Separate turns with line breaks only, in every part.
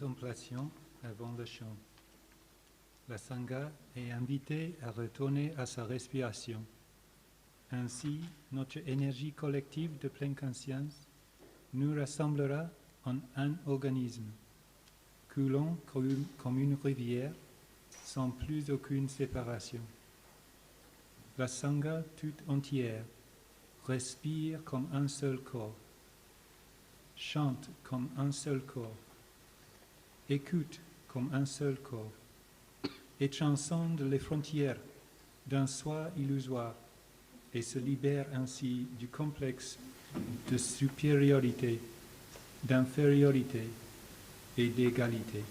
contemplation avant le chant. La Sangha est invitée à retourner à sa respiration. Ainsi, notre énergie collective de pleine conscience nous rassemblera en un organisme, coulant comme une rivière, sans plus aucune séparation. La Sangha toute entière respire comme un seul corps, chante comme un seul corps, écoute comme un seul corps, et transcende les frontières d'un soi illusoire et se libère ainsi du complexe de supériorité, d'infériorité et d'égalité.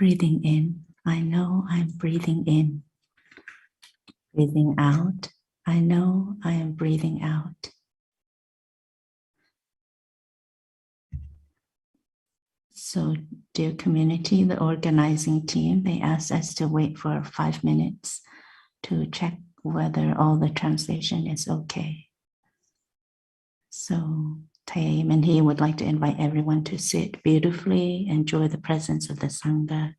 Breathing in, I know I'm breathing in. Breathing out, I know I am breathing out. So, dear community, the organizing team, they asked us to wait for 5 minutes to check whether all the translation is okay. So, Thầy Minh Hy would like to invite everyone to sit beautifully, enjoy the presence of the Sangha.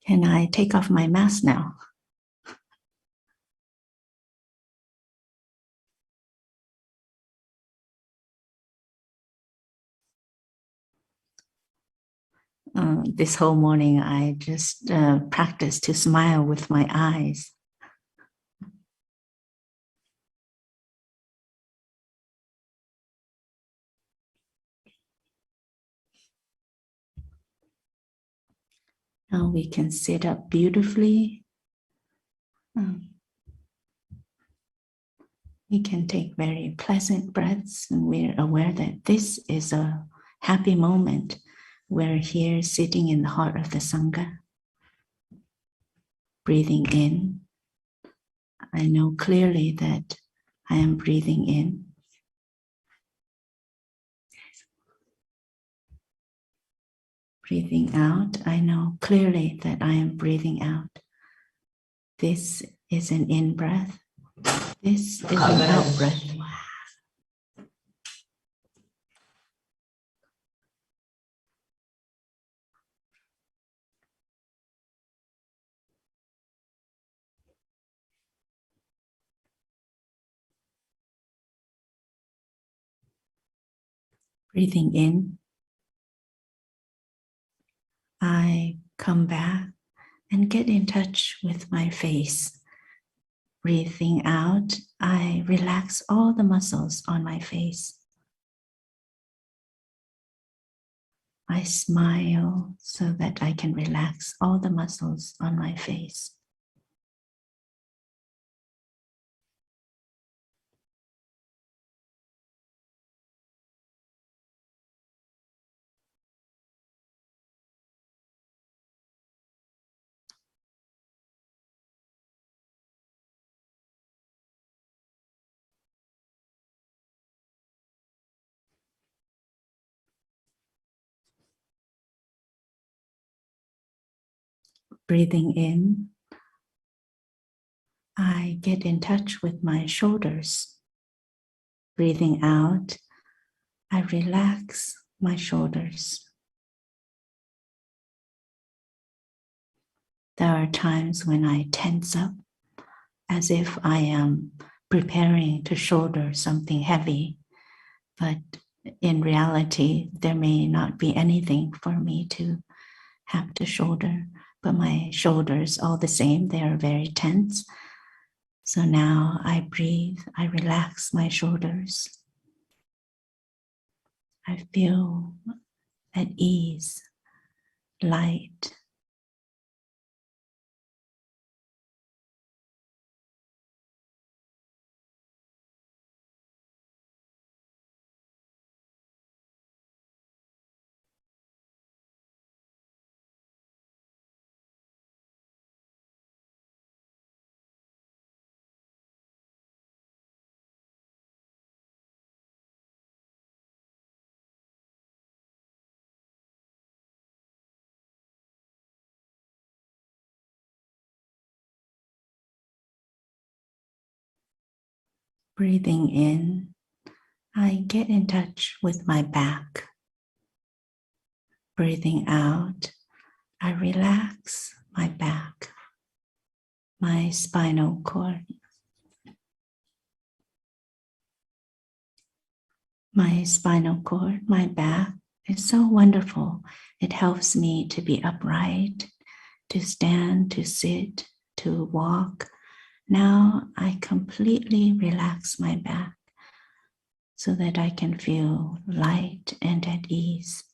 Can I take off my mask now? This whole morning, I just practiced to smile with my eyes. Now we can sit up beautifully. We can take very pleasant breaths, and we're aware that this is a happy moment. We're here sitting in the heart of the Sangha. Breathing in, I know clearly that I am breathing in. Breathing out, I know clearly that I am breathing out. This is an in-breath. This is an out-breath. Breathing in, I come back and get in touch with my face. Breathing out, I relax all the muscles on my face. I smile so that I can relax all the muscles on my face. Breathing in, I get in touch with my shoulders. Breathing out, I relax my shoulders. There are times when I tense up as if I am preparing to shoulder something heavy, but in reality, there may not be anything for me to have to shoulder, but my shoulders, all the same, they are very tense. So now I breathe, I relax my shoulders. I feel at ease, light. Breathing in, I get in touch with my back. Breathing out, I relax my back, my spinal cord. My spinal cord, my back is so wonderful. It helps me to be upright, to stand, to sit, to walk. Now I completely relax my back so that I can feel light and at ease.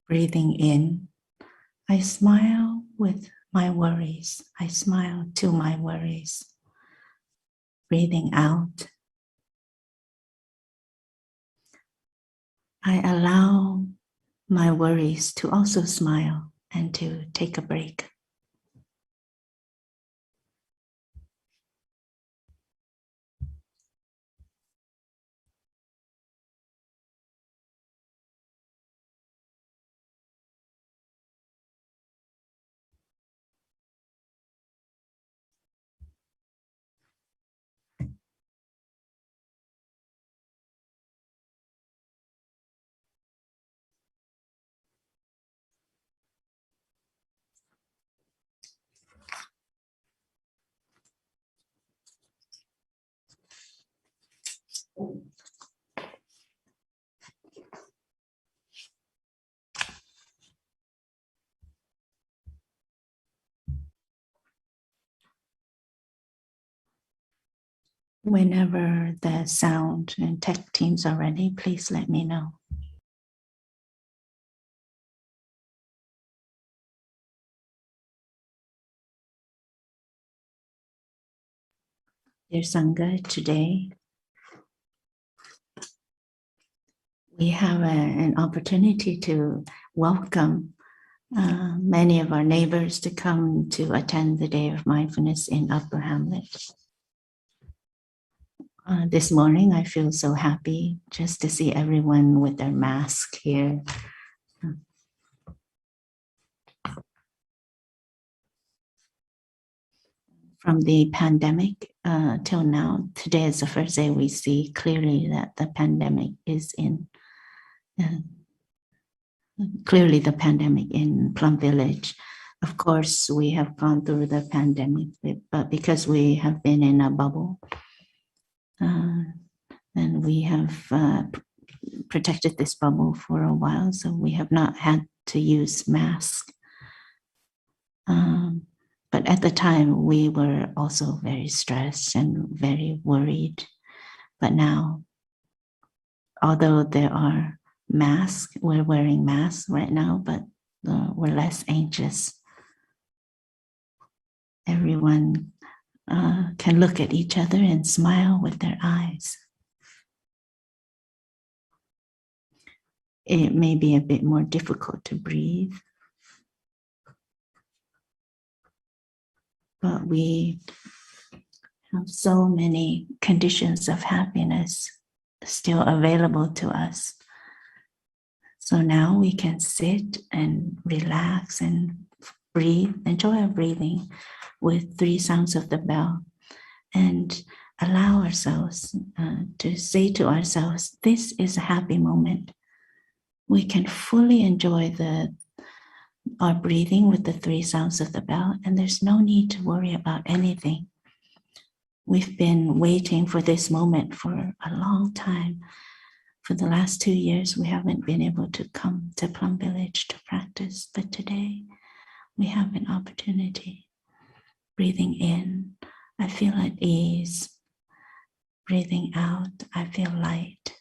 Breathing in, I smile with my worries. I smile to my worries. Breathing out, I allow my worries to also smile and to take a break. Whenever the sound and tech teams are ready, please let me know. Dear Sangha, today we have an opportunity to welcome many of our neighbors to come to attend the Day of Mindfulness in Upper Hamlet. This morning, I feel so happy just to see everyone with their mask here. From the pandemic till now, today is the first day we see clearly that the pandemic is clearly the pandemic in Plum Village. Of course, we have gone through the pandemic, but because we have been in a bubble, and we have protected this bubble for a while, so we have not had to use masks. But at the time, we were also very stressed and very worried. But now, although there are masks, we're wearing masks right now, but we're less anxious. Everyone can look at each other and smile with their eyes. It may be a bit more difficult to breathe, but we have so many conditions of happiness still available to us. So now we can sit and relax and breathe, enjoy our breathing with 3 sounds of the bell, and allow ourselves to say to ourselves, this is a happy moment. We can fully enjoy our breathing with the 3 sounds of the bell, and there's no need to worry about anything. We've been waiting for this moment for a long time. For the last 2 years, we haven't been able to come to Plum Village to practice, but today we have an opportunity. Breathing in, I feel at ease. Breathing out, I feel light.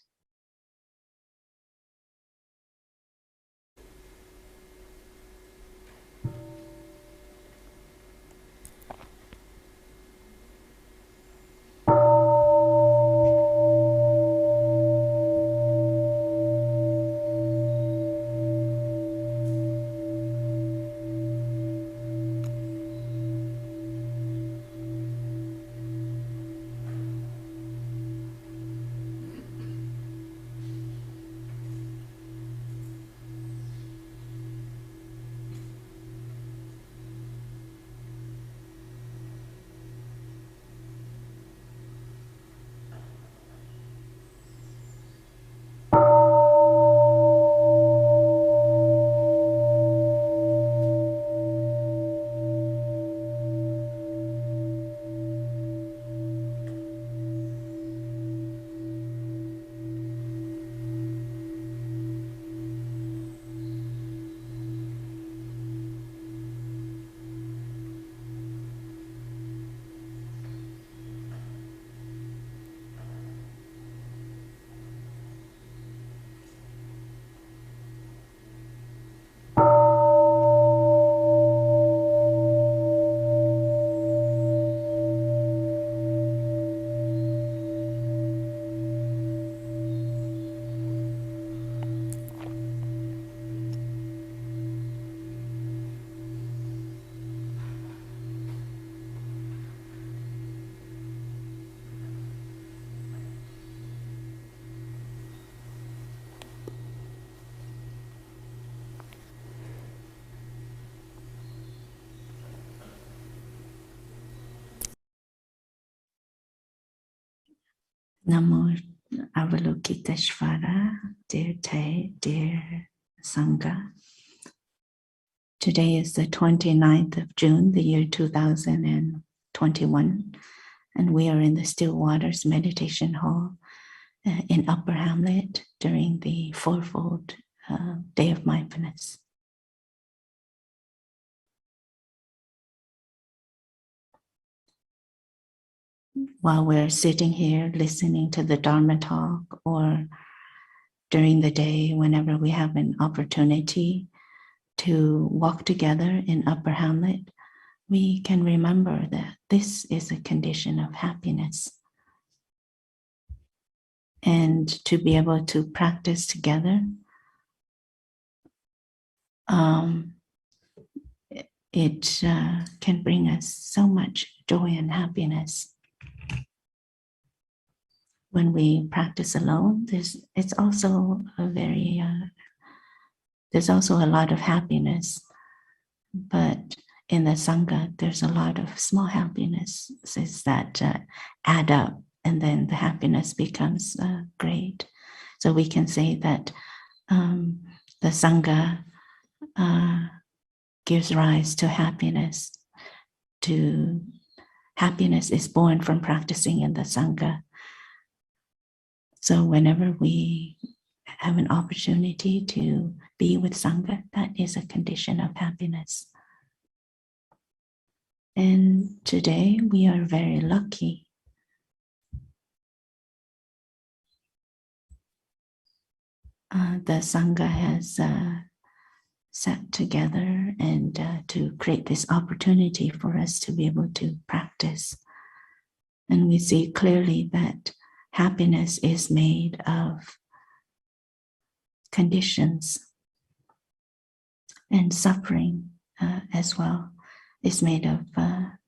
Namo Avalokiteshvara, dear Te, dear Sangha. Today is the 29th of June, the year 2021, and we are in the Still Waters Meditation Hall in Upper Hamlet during the Fourfold Day of Mindfulness. While we're sitting here listening to the Dharma Talk, or during the day, whenever we have an opportunity to walk together in Upper Hamlet, we can remember that this is a condition of happiness. And to be able to practice together, it can bring us so much joy and happiness. When we practice alone, there's also a lot of happiness, but in the Sangha, there's a lot of small happinesses that add up, and then the happiness becomes great. So we can say that the Sangha gives rise to happiness. Happiness is born from practicing in the Sangha. So whenever we have an opportunity to be with Sangha, that is a condition of happiness. And today we are very lucky. The Sangha has sat together and to create this opportunity for us to be able to practice. And we see clearly that happiness is made of conditions, and suffering as well is made of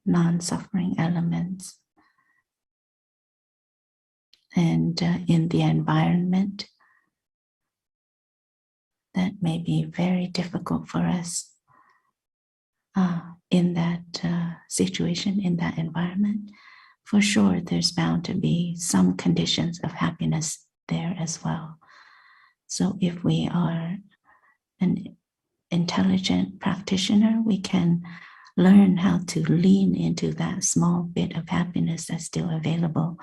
non-suffering elements. And in the environment, that may be very difficult for us in that situation, in that environment. For sure, there's bound to be some conditions of happiness there as well. So if we are an intelligent practitioner, we can learn how to lean into that small bit of happiness that's still available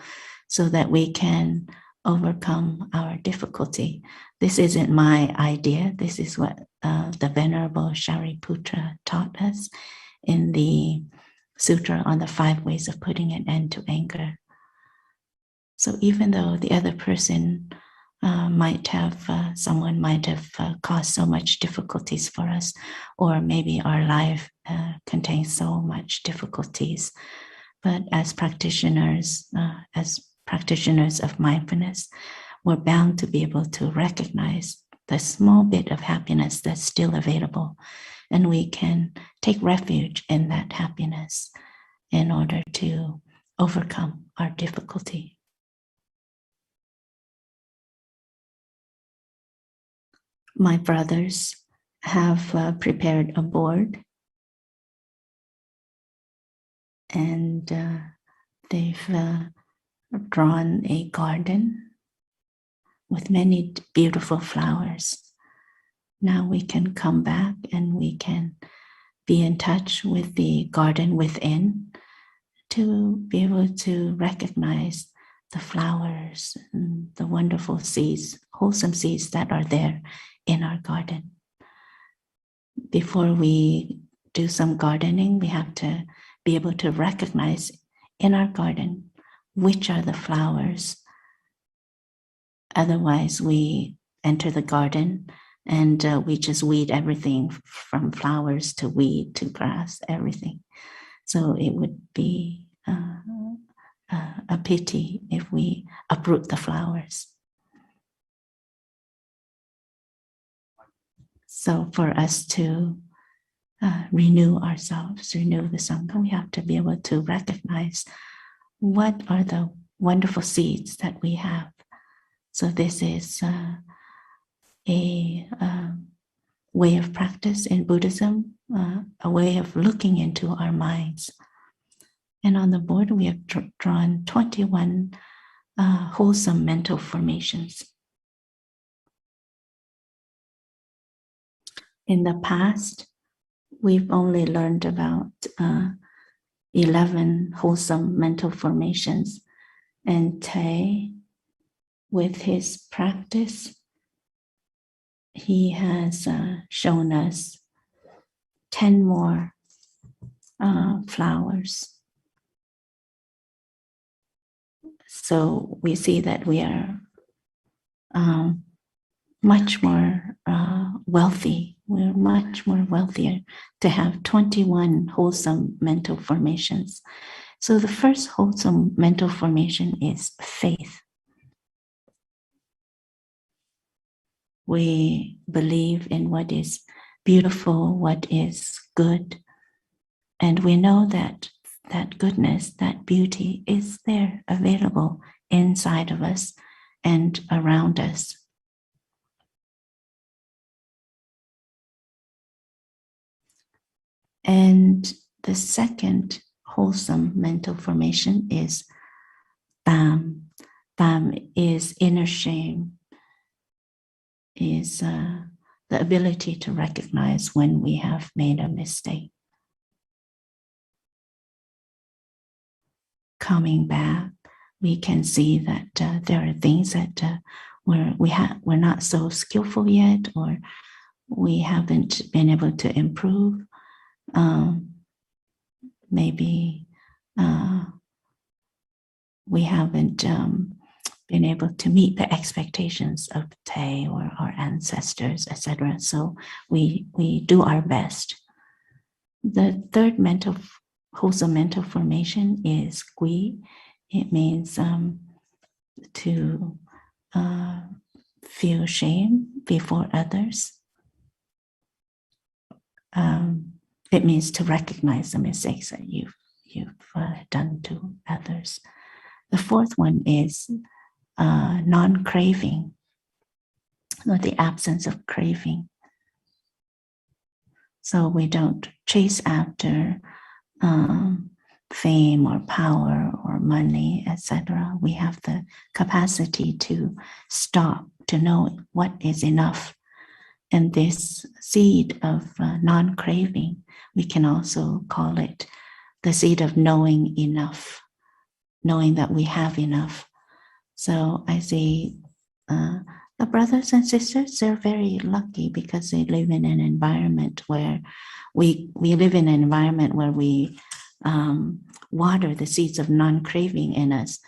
so that we can overcome our difficulty. This isn't my idea. This is what the Venerable Shariputra taught us in the Sutra on the 5 ways of putting an end to anger. So even though the other person someone might have caused so much difficulties for us, or maybe our life contains so much difficulties, but as practitioners of mindfulness, we're bound to be able to recognize the small bit of happiness that's still available, and we can take refuge in that happiness in order to overcome our difficulty. My brothers have prepared a board, and they've drawn a garden with many beautiful flowers. Now we can come back and we can be in touch with the garden within to be able to recognize the flowers and the wonderful seeds, wholesome seeds that are there in our garden. Before we do some gardening, we have to be able to recognize in our garden which are the flowers. Otherwise, we enter the garden and we just weed everything from flowers to weed to grass, everything. So it would be a pity if we uproot the flowers. So for us to renew ourselves, renew the Sangha, we have to be able to recognize what are the wonderful seeds that we have. So this is a way of practice in Buddhism, a way of looking into our minds. And on the board, we have drawn 21 wholesome mental formations. In the past, we've only learned about 11 wholesome mental formations, and Tay, with his practice, he has shown us 10 more flowers. So we see that we are much more wealthy. We're much more wealthier to have 21 wholesome mental formations. So the first wholesome mental formation is faith. We believe in what is beautiful, what is good, and we know that that goodness, that beauty is there, available inside of us and around us. And the second wholesome mental formation is Plum. Plum is inner shame, is the ability to recognize when we have made a mistake. Coming back, we can see that there are things that we're not so skillful yet, or we haven't been able to improve. Maybe we haven't been able to meet the expectations of Tay or our ancestors, etc. So we do our best. The third wholesome mental formation is Gui. It means to feel shame before others. It means to recognize the mistakes that you've done to others. The fourth one is non-craving, or the absence of craving. So we don't chase after fame or power or money, etc. We have the capacity to stop, to know what is enough. And this seed of non-craving, we can also call it the seed of knowing enough, knowing that we have enough. So I see the brothers and sisters, they're very lucky because they live in an environment where we live in an environment where we water the seeds of non-craving in us.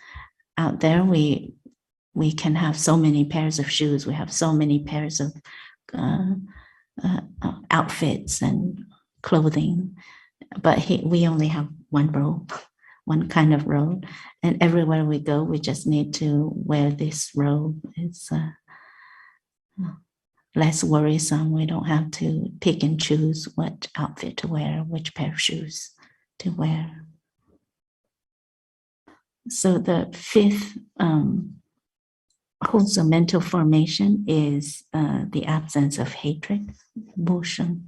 Out there, we can have so many pairs of shoes. We have so many pairs of outfits and clothing, but we only have one robe, one kind of robe, and everywhere we go, we just need to wear this robe. It's less worrisome. We don't have to pick and choose what outfit to wear, which pair of shoes to wear. So the fifth wholesome mental formation is the absence of hatred, Wholesome.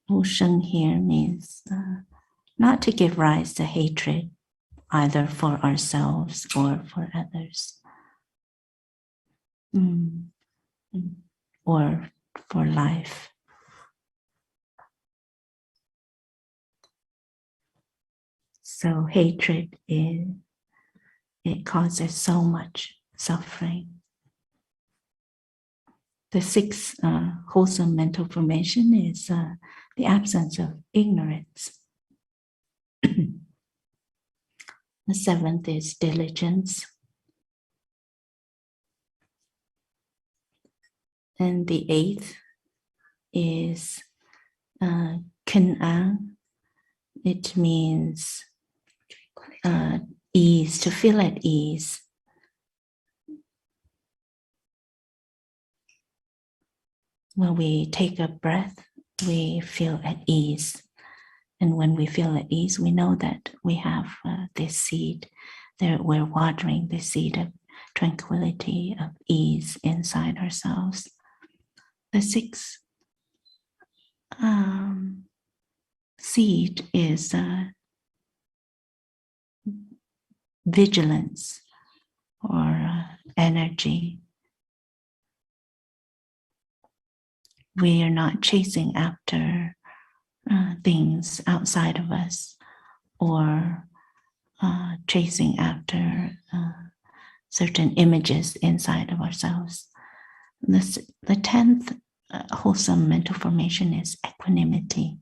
Wholesome here means not to give rise to hatred, either for ourselves or for others, or for life. So hatred it causes so much suffering. The sixth wholesome mental formation is the absence of ignorance. The seventh is diligence. And the eighth is Ken'an. It means ease, to feel at ease. When we take a breath, we feel at ease. And when we feel at ease, we know that we have this seed. We're watering the seed of tranquility, of ease inside ourselves. The sixth seed is vigilance or energy. We are not chasing after things outside of us or chasing after certain images inside of ourselves. The 10th wholesome mental formation is equanimity.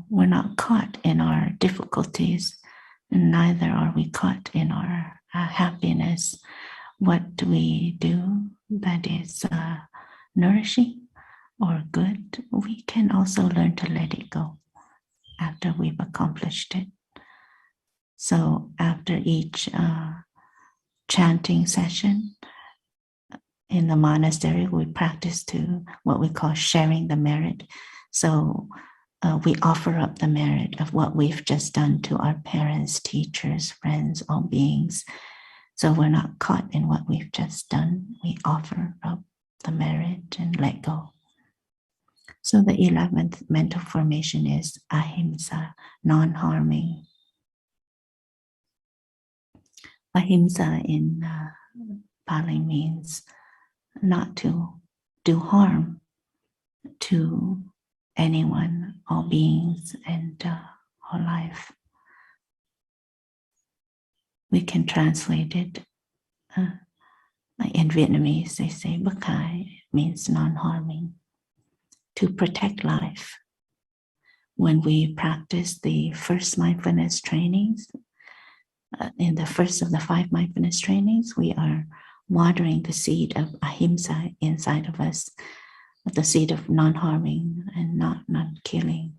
We're not caught in our difficulties, and neither are we caught in our happiness. What do we do that is nourishing or good? We can also learn to let it go after we've accomplished it. So after each chanting session in the monastery, we practice to what we call sharing the merit. So we offer up the merit of what we've just done to our parents, teachers, friends, all beings. So we're not caught in what we've just done. We offer up the merit and let go. So the 11th mental formation is ahimsa, non-harming. Ahimsa in Pali means not to do harm to anyone, all beings, and all life. We can translate it like in Vietnamese, they say Bakai, it means non-harming, to protect life. When we practice the first mindfulness trainings, in the first of the 5 mindfulness trainings, we are watering the seed of ahimsa inside of us, the seed of non-harming and not killing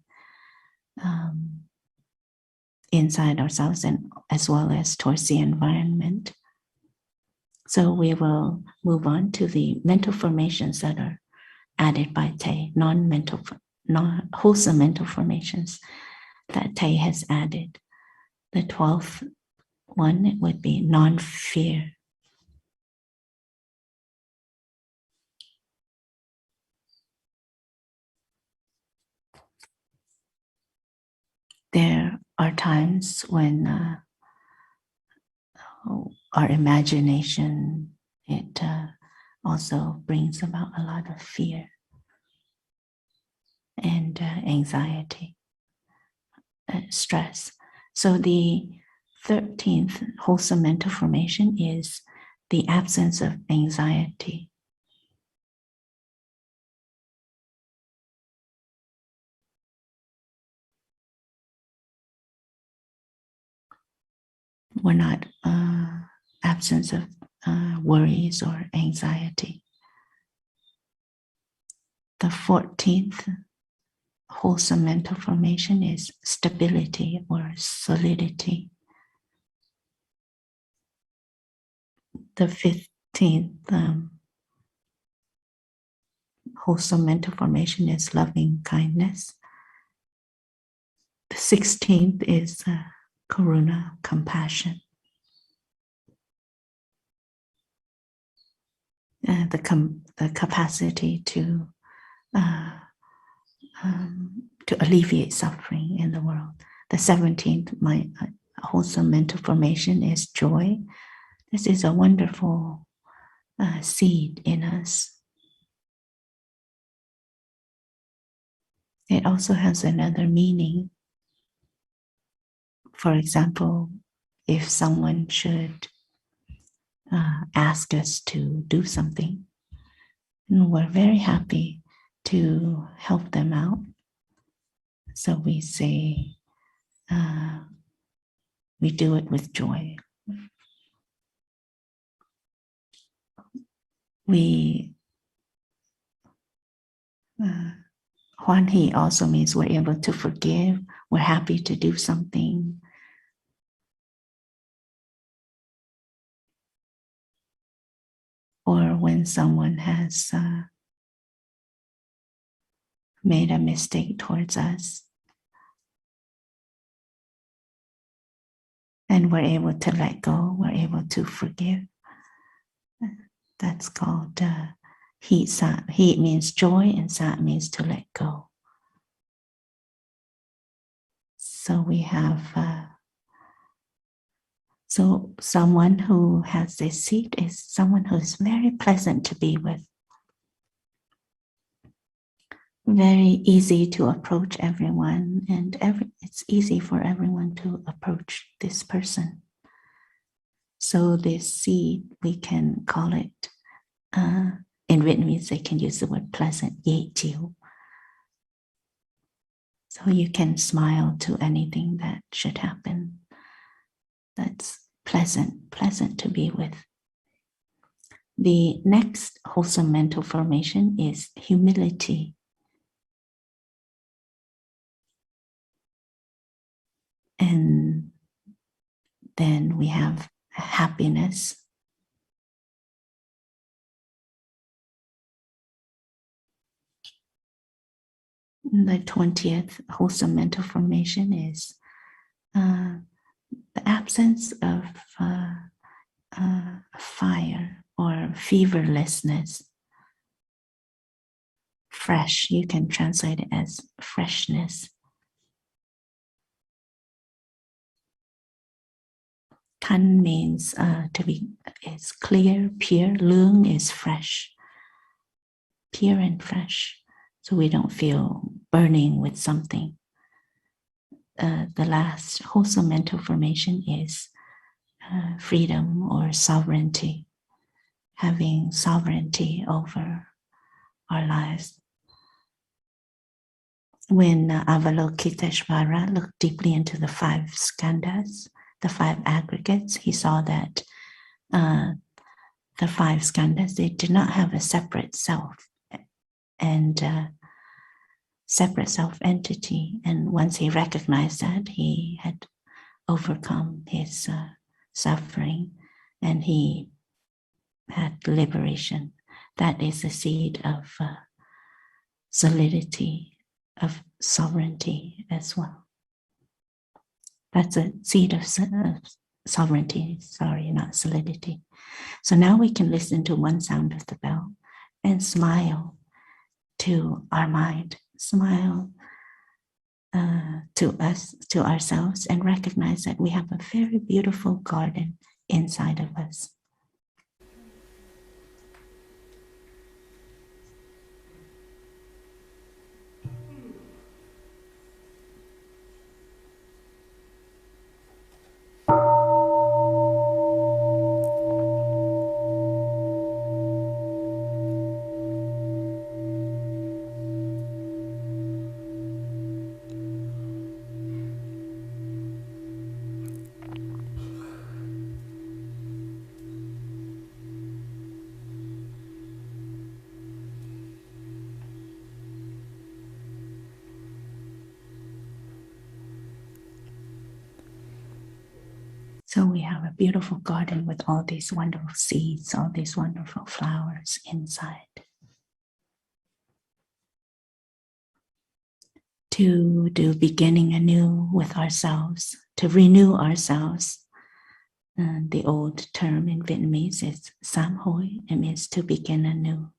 inside ourselves and as well as towards the environment. So we will move on to the mental formations that are added by Tay, non-wholesome mental formations that Tay has added. The 12th one would be non-fear. There are times when our imagination, it also brings about a lot of fear and anxiety, stress. So the 13th wholesome mental formation is the absence of anxiety. We're not absence of worries or anxiety. The 14th wholesome mental formation is stability or solidity. The 15th wholesome mental formation is loving kindness. The 16th is karuna, compassion. The capacity to alleviate suffering in the world. The 17th wholesome mental formation is joy. This is a wonderful seed in us. It also has another meaning. For example, if someone should ask us to do something, and we're very happy to help them out. So we say, we do it with joy. Hoan hỷ also means we're able to forgive, we're happy to do something. Or when someone has made a mistake towards us, and we're able to let go, we're able to forgive. That's called He means joy, and sat means to let go. So we have, so someone who has this seat is someone who is very pleasant to be with. Very easy to approach everyone, and it's easy for everyone to approach this person. So this seed, we can call it, in Vietnamese, they can use the word pleasant, dễ chịu. So you can smile to anything that should happen. That's pleasant to be with. The next wholesome mental formation is humility. And then we have happiness. The 20th wholesome mental formation is the absence of fire or feverlessness. Fresh, you can translate it as freshness. Thanh means is clear, pure. Lương is fresh, pure and fresh. So we don't feel burning with something. The last wholesome mental formation is freedom or sovereignty, having sovereignty over our lives. When Avalokiteshvara looked deeply into the 5 skandhas, the 5 aggregates, he saw that the 5 skandhas, they did not have a separate self and separate self-entity. And once he recognized that, he had overcome his suffering and he had liberation. That is the seed of solidity, of sovereignty as well. That's a seed of sovereignty, sorry, not solidity. So now we can listen to one sound of the bell and smile to our mind, smile to us, to ourselves, and recognize that we have a very beautiful garden inside of us. So we have a beautiful garden with all these wonderful seeds, all these wonderful flowers inside. To do beginning anew with ourselves, to renew ourselves. The old term in Vietnamese is sám hối. It means to begin anew.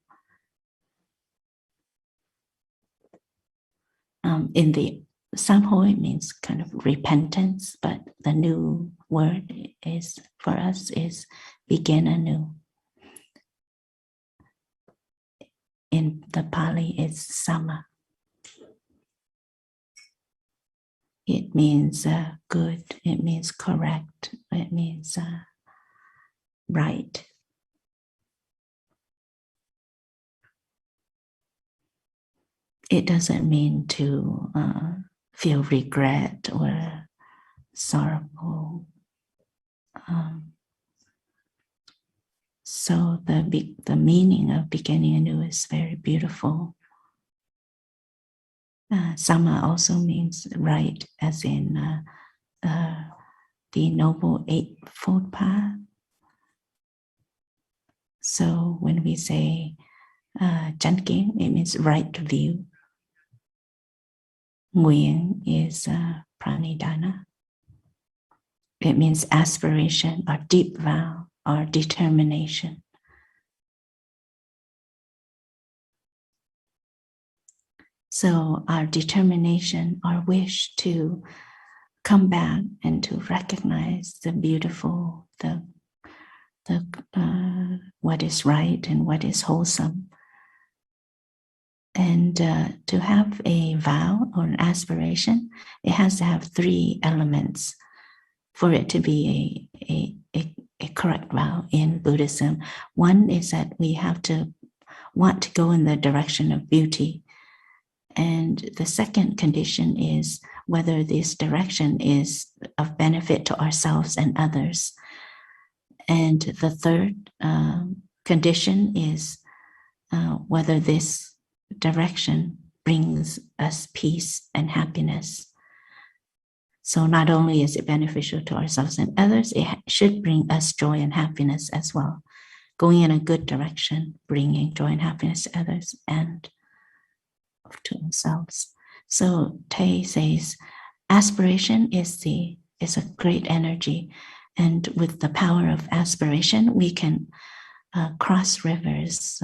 In the sám hối means kind of repentance, but the new word is for us is begin anew. In the Pali, it's sama. It means good, it means correct, it means right. It doesn't mean to feel regret or sorrowful. So the meaning of beginning anew is very beautiful. Sama also means right, as in the Noble Eightfold Path. So when we say Chant, it means right view. Nguyện is pranidhana. It means aspiration, or deep vow, or determination. So our determination, our wish to come back and to recognize the beautiful, what is right and what is wholesome. And to have a vow or an aspiration, it has to have 3 elements for it to be a correct vow in Buddhism. One is that we have to want to go in the direction of beauty. And the second condition is whether this direction is of benefit to ourselves and others. And the third condition is whether this direction brings us peace and happiness. So not only is it beneficial to ourselves and others, it should bring us joy and happiness as well. Going in a good direction, bringing joy and happiness to others and to ourselves. So Tay says, aspiration is a great energy. And with the power of aspiration, we can cross rivers,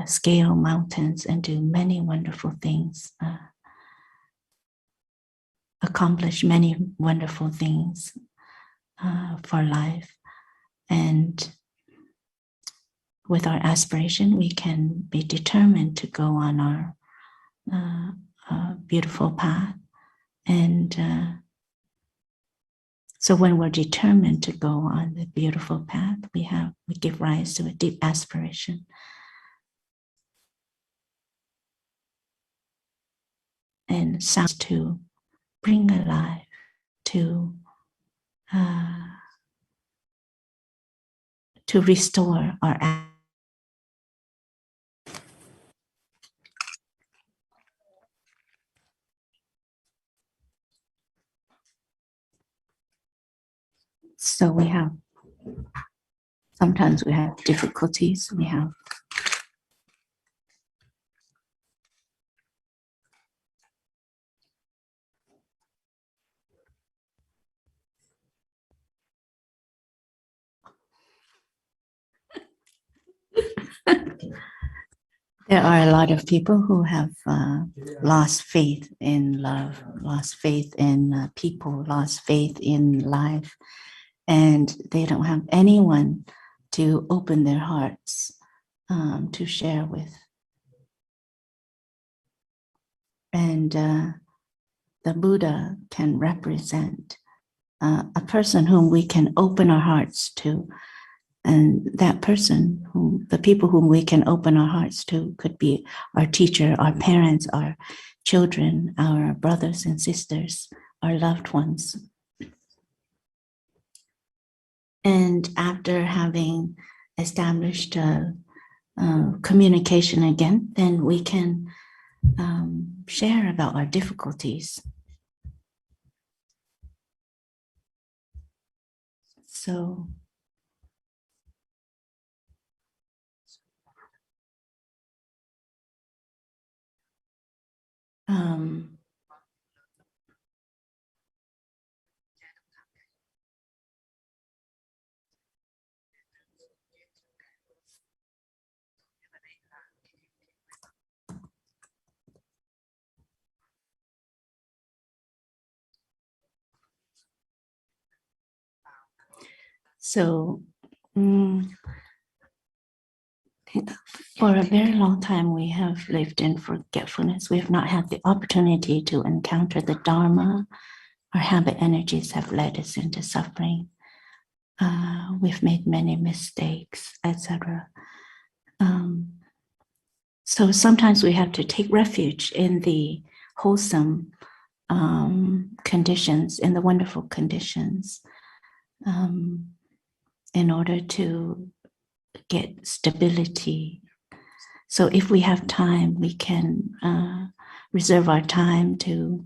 scale mountains, and do many wonderful things, accomplish many wonderful things for life. And with our aspiration, we can be determined to go on our beautiful path. And so when we're determined to go on the beautiful path, we give rise to a deep aspiration. And sounds to bring alive, to restore our So sometimes we have difficulties, there are a lot of people who have lost faith in love, lost faith in people, lost faith in life, and they don't have anyone to open their hearts to share with. And the Buddha can represent a person whom we can open our hearts to. And that person, the people whom we can open our hearts to could be our teacher, our parents, our children, our brothers and sisters, our loved ones. And after having established communication again, then we can share about our difficulties. So for a very long time, we have lived in forgetfulness. We have not had the opportunity to encounter the Dharma. Our habit energies have led us into suffering. We've made many mistakes, etc. So sometimes we have to take refuge in the wholesome conditions, in the wonderful conditions, in order to get stability. So if we have time, we can reserve our time to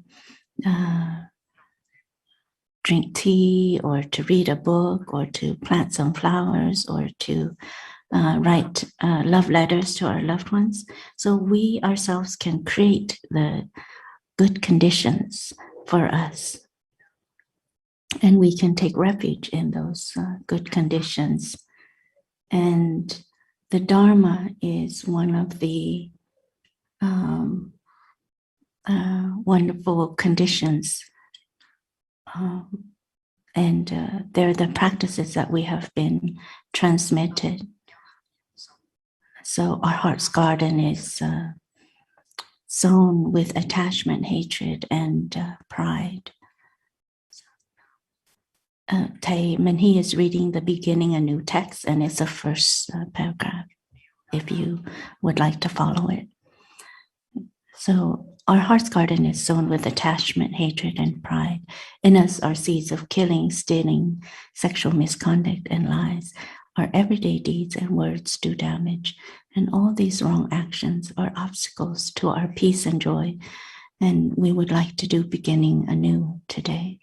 drink tea, or to read a book, or to plant some flowers, or to write love letters to our loved ones. So we ourselves can create the good conditions for us. And we can take refuge in those good conditions. And the Dharma is one of the wonderful conditions. And they're the practices that we have been transmitted. So our heart's garden is sown with attachment, hatred, and pride. Thầy Minh Hy is reading the beginning, a new text, and it's the first paragraph, if you would like to follow it. So our heart's garden is sown with attachment, hatred, and pride. In us are seeds of killing, stealing, sexual misconduct, and lies. Our everyday deeds and words do damage, and all these wrong actions are obstacles to our peace and joy, and we would like to do beginning anew today.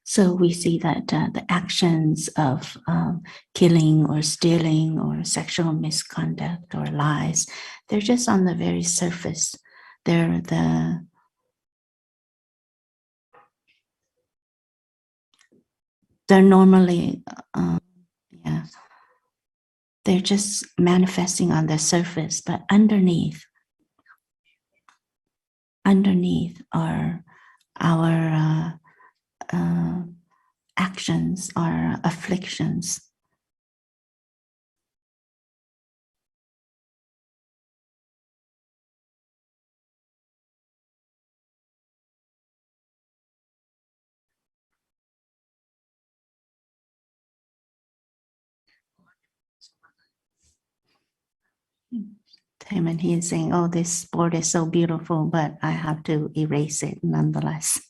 So we see that the actions of killing or stealing or sexual misconduct or lies, they're just on the very surface. They're normally, they're just manifesting on the surface, but underneath are our actions, our afflictions. Him and he is saying, oh, this board is so beautiful, but I have to erase it nonetheless.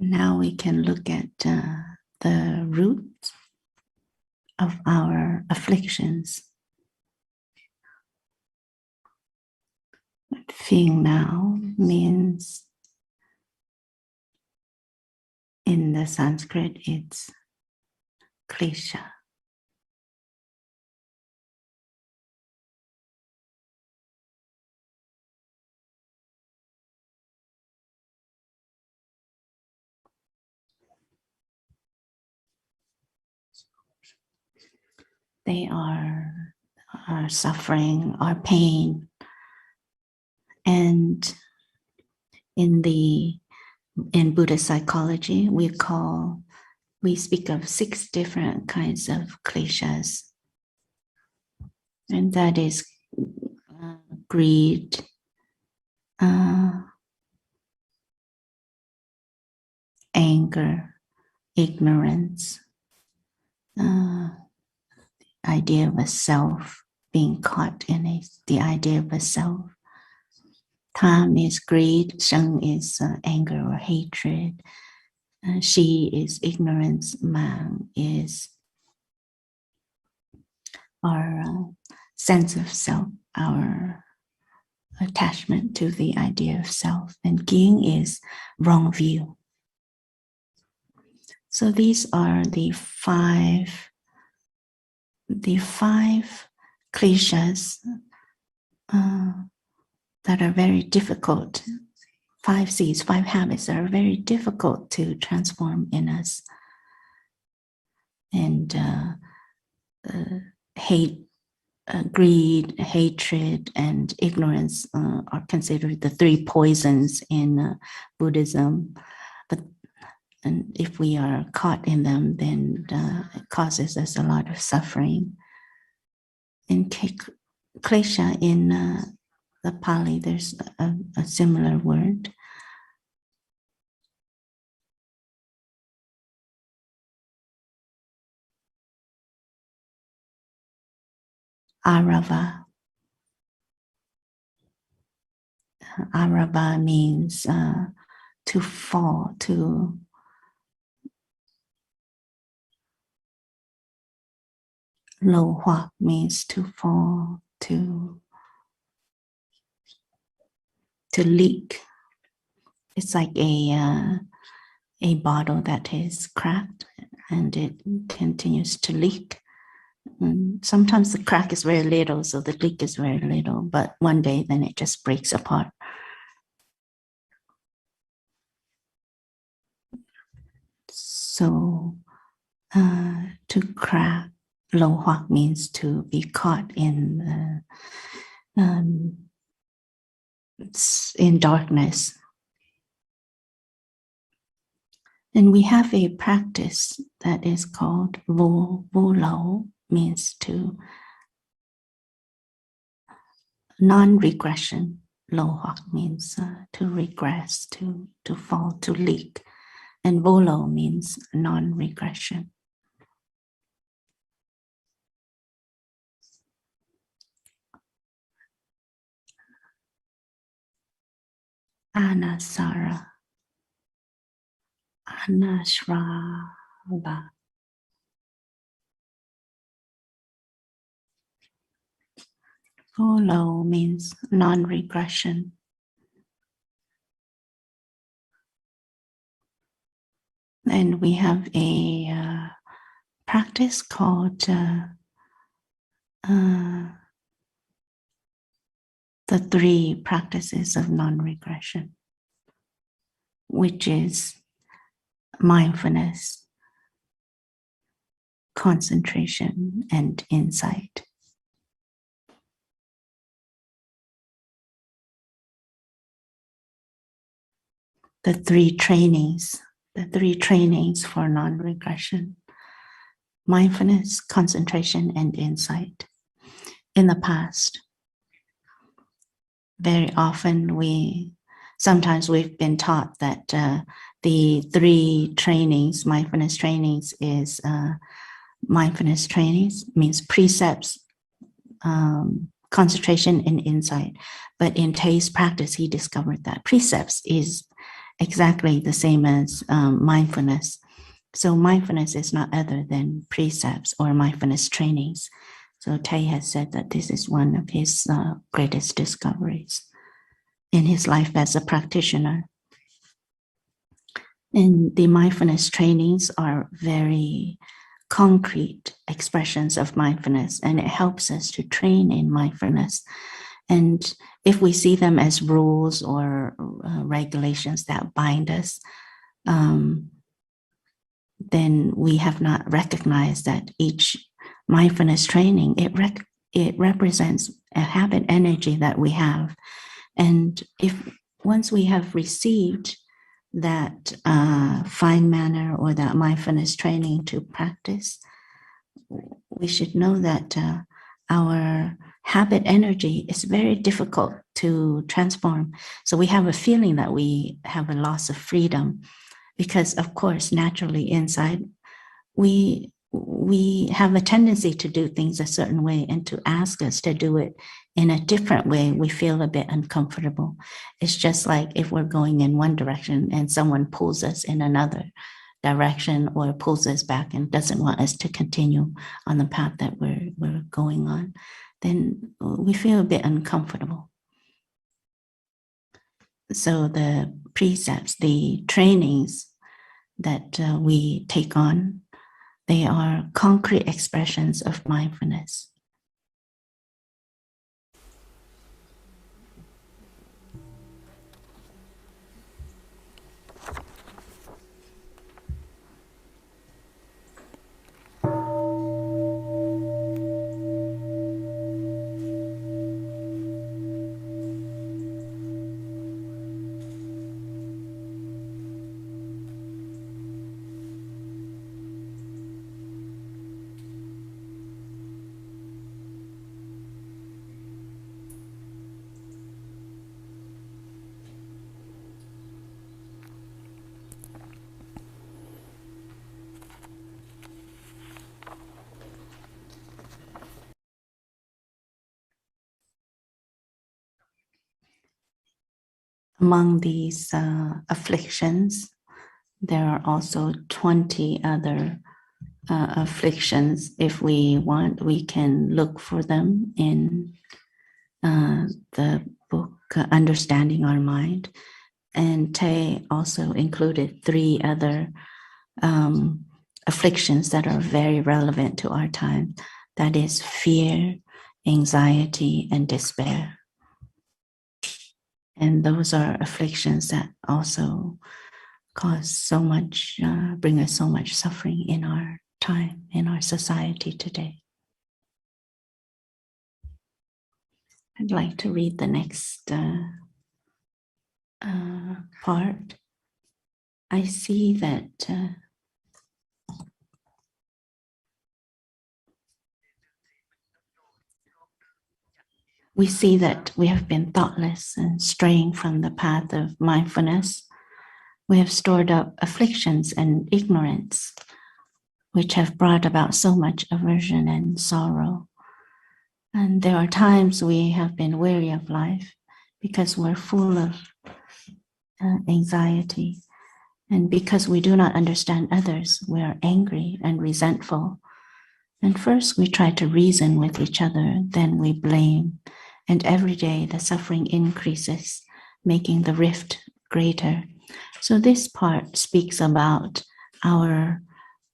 Now we can look at the root of our afflictions. Feeling now means, in the Sanskrit, it's klesha. They are our suffering, our pain. And in Buddhist psychology, we speak of 6 different kinds of kleshas. And that is greed, anger, ignorance, idea of a self, being caught in the idea of a self. Tham is greed, Sheng is anger or hatred, Shi is ignorance, Mang is our sense of self, our attachment to the idea of self, and Ging is wrong view. So these are the five kleshas that are very difficult. 5 seeds, 5 habits that are very difficult to transform in us. And greed, hatred, and ignorance are considered the 3 poisons in Buddhism. And if we are caught in them, then it causes us a lot of suffering. In klesha, in the Pali, there's a similar word. Arava. Arava means to fall, to lo hua means to fall, to leak. It's like a a bottle that is cracked and it continues to leak. And sometimes the crack is very little, so the leak is very little, but one day then it just breaks apart. So to crack, lo hoak means to be caught in darkness. And we have a practice that is called vô lo, means to non-regression. Lo hoak means to regress, to fall, to leak. And vô lo means non-regression. Anasara, anashrava. Vô lo means non-regression. And we have a practice called the 3 practices of non-regression, which is mindfulness, concentration, and insight. The three trainings for non-regression: mindfulness, concentration, and insight. In the past, very often sometimes we've been taught that the 3 trainings, mindfulness trainings, means precepts, concentration, and insight. But in Tay's practice, he discovered that precepts is exactly the same as mindfulness. So mindfulness is not other than precepts or mindfulness trainings. So Tay has said that this is one of his greatest discoveries in his life as a practitioner. And the mindfulness trainings are very concrete expressions of mindfulness, and it helps us to train in mindfulness. And if we see them as rules or regulations that bind us, then we have not recognized that each mindfulness training, it represents a habit energy that we have. And once we have received that fine manner or that mindfulness training to practice, we should know that our habit energy is very difficult to transform. So we have a feeling that we have a loss of freedom because, of course, naturally inside, we have a tendency to do things a certain way, and to ask us to do it in a different way, we feel a bit uncomfortable. It's just like if we're going in one direction and someone pulls us in another direction or pulls us back and doesn't want us to continue on the path that we're going on, then we feel a bit uncomfortable. So the precepts, the trainings that we take on, they are concrete expressions of mindfulness. Among these afflictions, there are also 20 other afflictions. If we want, we can look for them in the book Understanding Our Mind. And Te also included 3 other afflictions that are very relevant to our time. That is fear, anxiety, and despair. And those are afflictions that also cause so much, bring us so much suffering in our time, in our society today. I'd like to read the next part. I see that we see that we have been thoughtless and straying from the path of mindfulness. We have stored up afflictions and ignorance, which have brought about so much aversion and sorrow. And there are times we have been weary of life because we're full of anxiety. And because we do not understand others, we are angry and resentful. And first we try to reason with each other, then we blame. And every day the suffering increases, making the rift greater. So this part speaks about our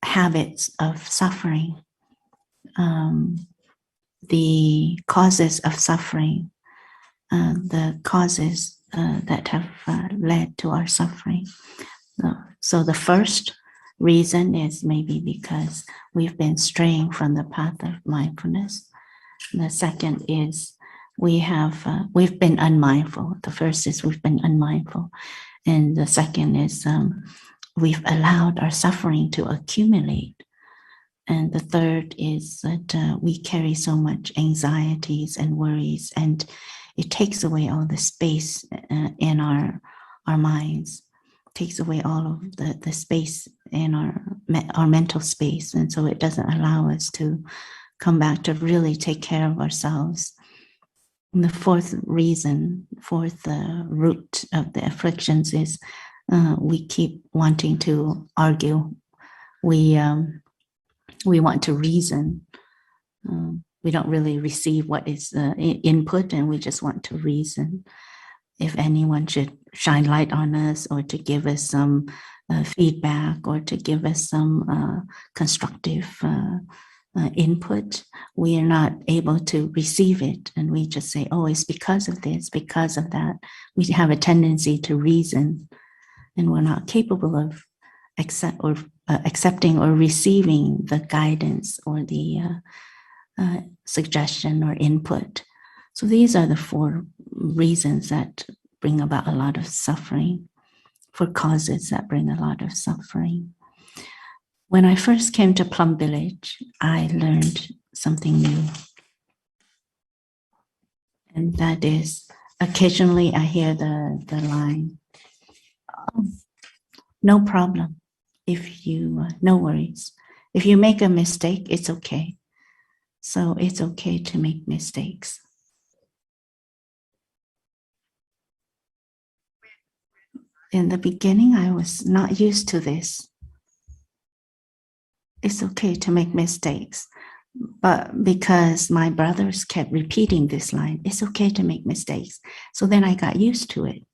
habits of suffering, the causes of suffering, the causes that have led to our suffering. So the first reason is maybe because we've been straying from the path of mindfulness. The second is we've been unmindful. The first is we've been unmindful. And the second is we've allowed our suffering to accumulate. And the third is that we carry so much anxieties and worries, and it takes away all the space in our minds, takes away all of the space in our mental space. And so it doesn't allow us to come back to really take care of ourselves. And the fourth root of the afflictions is we keep wanting to argue. We want to reason. We don't really receive what is input, and we just want to reason. If anyone should shine light on us, or to give us some feedback, or to give us some constructive input, we are not able to receive it. And we just say, oh, it's because of this, because of that. We have a tendency to reason, and we're not capable of accepting or receiving the guidance or the suggestion or input. So these are the 4 reasons that bring about a lot of suffering, 4 causes that bring a lot of suffering. When I first came to Plum Village, I learned something new. And that is, occasionally I hear the line, oh, no problem. If you, no worries. If you make a mistake, it's okay. So it's okay to make mistakes. In the beginning, I was not used to this. It's okay to make mistakes. But because my brothers kept repeating this line, it's okay to make mistakes. So then I got used to it.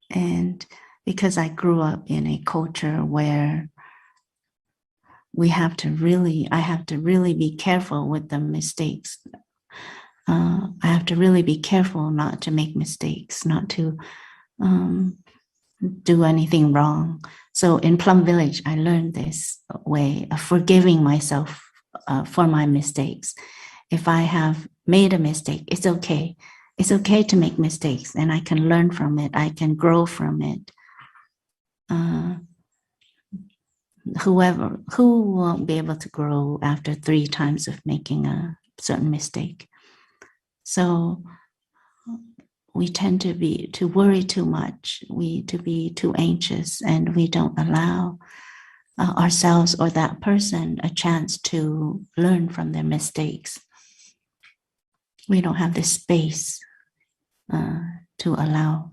And because I grew up in a culture where I have to really be careful with the mistakes. I have to really be careful not to make mistakes, not to do anything wrong. So in Plum Village, I learned this way of forgiving myself for my mistakes. If I have made a mistake, it's okay. It's okay to make mistakes, and I can learn from it. I can grow from it. Who won't be able to grow after 3 times of making a certain mistake? So we tend to worry too much, to be too anxious, and we don't allow ourselves or that person a chance to learn from their mistakes. We don't have the space to allow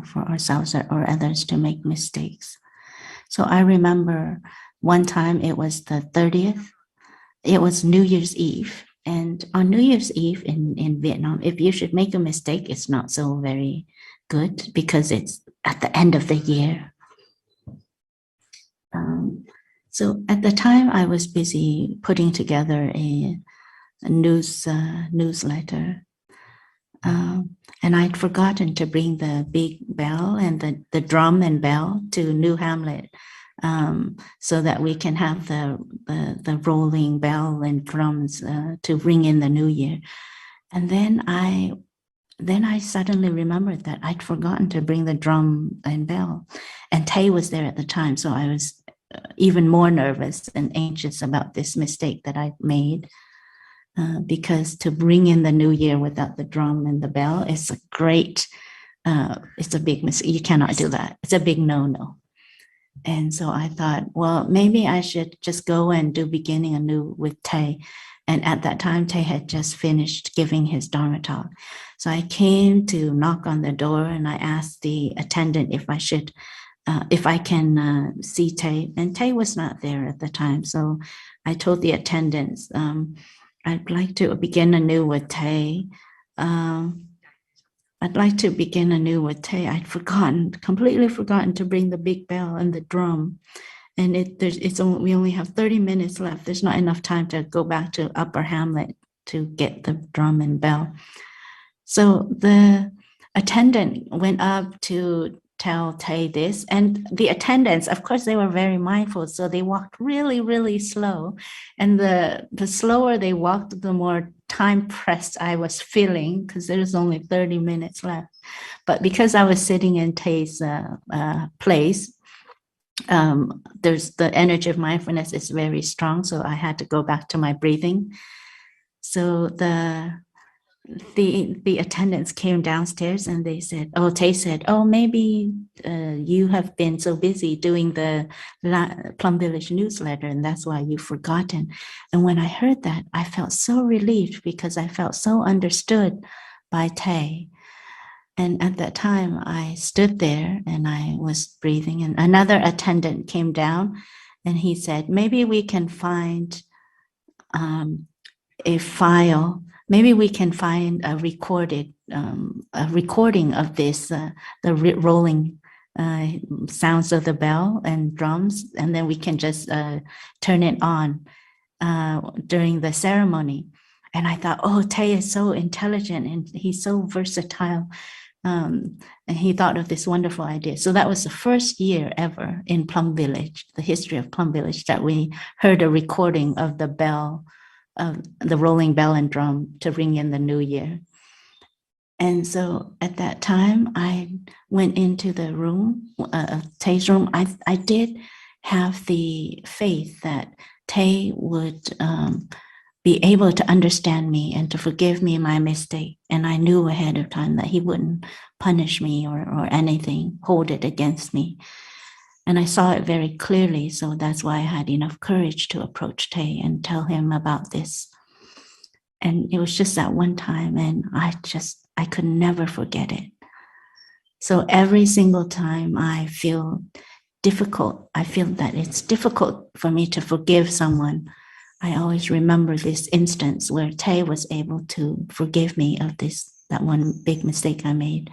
for ourselves or others to make mistakes. So I remember one time, it was the 30th it was New Year's Eve. And on New Year's Eve in Vietnam, if you should make a mistake, it's not so very good because it's at the end of the year. So at the time, I was busy putting together a newsletter. And I'd forgotten to bring the big bell and the drum and bell to New Hamlet, so that we can have the rolling bell and drums to ring in the new year. And then I suddenly remembered that I'd forgotten to bring the drum and bell, and Tay was there at the time, so I was even more nervous and anxious about this mistake that I made. Because to bring in the new year without the drum and the bell is it's a big mistake. You cannot do that. It's a big no-no. And so I thought, well, maybe I should just go and do beginning anew with Tay. And at that time, Tay had just finished giving his Dharma talk. So I came to knock on the door and I asked the attendant if I can see Tay. And Tay was not there at the time. So I told the attendants, I'd like to begin anew with Tay. I'd like to begin anew with Tay. I'd completely forgotten to bring the big bell and the drum. And we only have 30 minutes left. There's not enough time to go back to Upper Hamlet to get the drum and bell. So the attendant went up to tell Tay this, and the attendants, of course, they were very mindful, so they walked really, really slow. And the slower they walked, the more time pressed I was feeling, because there's only 30 minutes left. But because I was sitting in Tay's place, there's the energy of mindfulness is very strong, so I had to go back to my breathing. So the attendants came downstairs and they said, Tay said, maybe you have been so busy doing the Plum Village newsletter and that's why you've forgotten. And when I heard that, I felt so relieved because I felt so understood by Tay. And at that time, I stood there and I was breathing, and another attendant came down and he said, maybe we can find a file. Maybe we can find a recording of this, the rolling sounds of the bell and drums, and then we can just turn it on during the ceremony. And I thought, Tay is so intelligent and he's so versatile. And he thought of this wonderful idea. So that was the first year ever in Plum Village, the history of Plum Village, that we heard a recording of the bell, the rolling bell and drum to ring in the new year. And so at that time, I went into the room, Tay's room. I did have the faith that Tay would be able to understand me and to forgive me my mistake. And I knew ahead of time that he wouldn't punish me or anything, hold it against me. And I saw it very clearly, so that's why I had enough courage to approach Tay and tell him about this. And it was just that one time, and I could never forget it. So every single time I feel that it's difficult for me to forgive someone, I always remember this instance where Tay was able to forgive me of that one big mistake I made.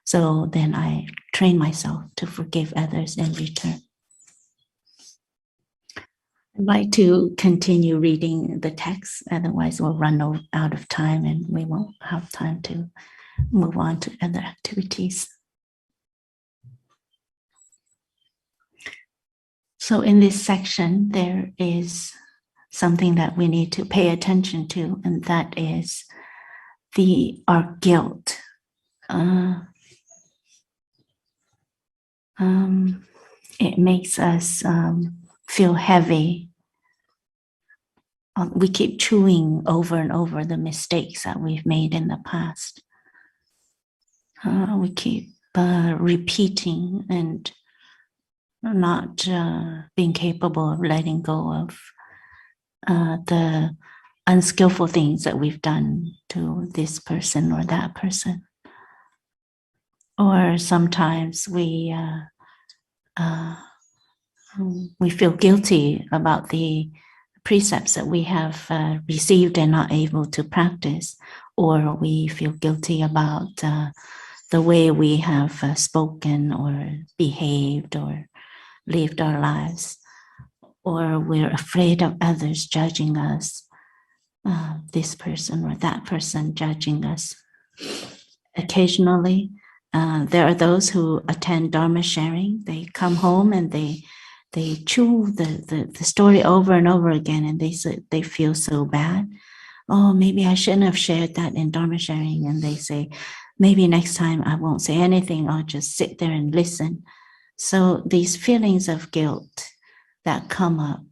So then I train myself to forgive others in return. I'd like to continue reading the text, otherwise we'll run out of time and we won't have time to move on to other activities. So in this section, there is something that we need to pay attention to, and that is our guilt. It makes us feel heavy. We keep chewing over and over the mistakes that we've made in the past. We keep repeating and not being capable of letting go of the unskillful things that we've done to this person or that person. Or sometimes we feel guilty about the precepts that we have received and not able to practice, or we feel guilty about the way we have spoken or behaved or lived our lives, or we're afraid of others judging us, this person or that person judging us. Occasionally, there are those who attend Dharma sharing. They come home and they chew the story over and over again, and they feel so bad. Oh, maybe I shouldn't have shared that in Dharma sharing. And they say, maybe next time I won't say anything. I'll just sit there and listen. So these feelings of guilt that come up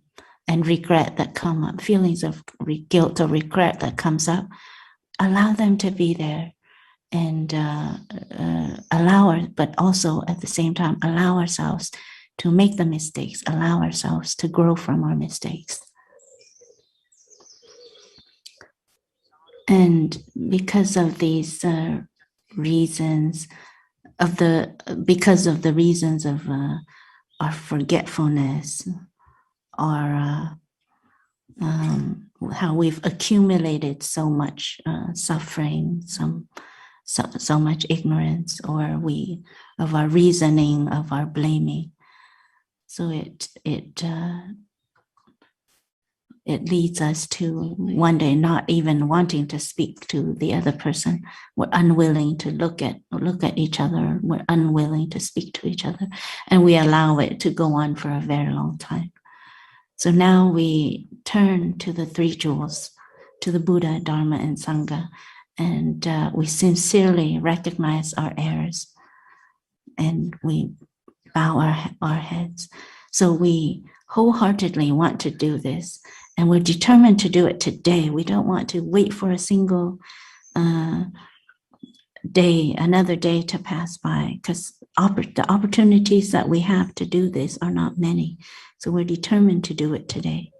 and regret that come up, feelings of guilt or regret that comes up, allow them to be there, and but also at the same time, allow ourselves to make the mistakes, allow ourselves to grow from our mistakes. And because of these reasons, because of the reasons of our forgetfulness, our how we've accumulated so much suffering, so much ignorance, or of our reasoning, of our blaming. So it leads us to one day not even wanting to speak to the other person. We're unwilling to look at each other. We're unwilling to speak to each other, and we allow it to go on for a very long time. So now we turn to the three jewels, to the Buddha, Dharma, and Sangha, and we sincerely recognize our errors, and we bow our heads. So we wholeheartedly want to do this, and we're determined to do it today. We don't want to wait for a single day, another day to pass by, because the opportunities that we have to do this are not many. So we're determined to do it today,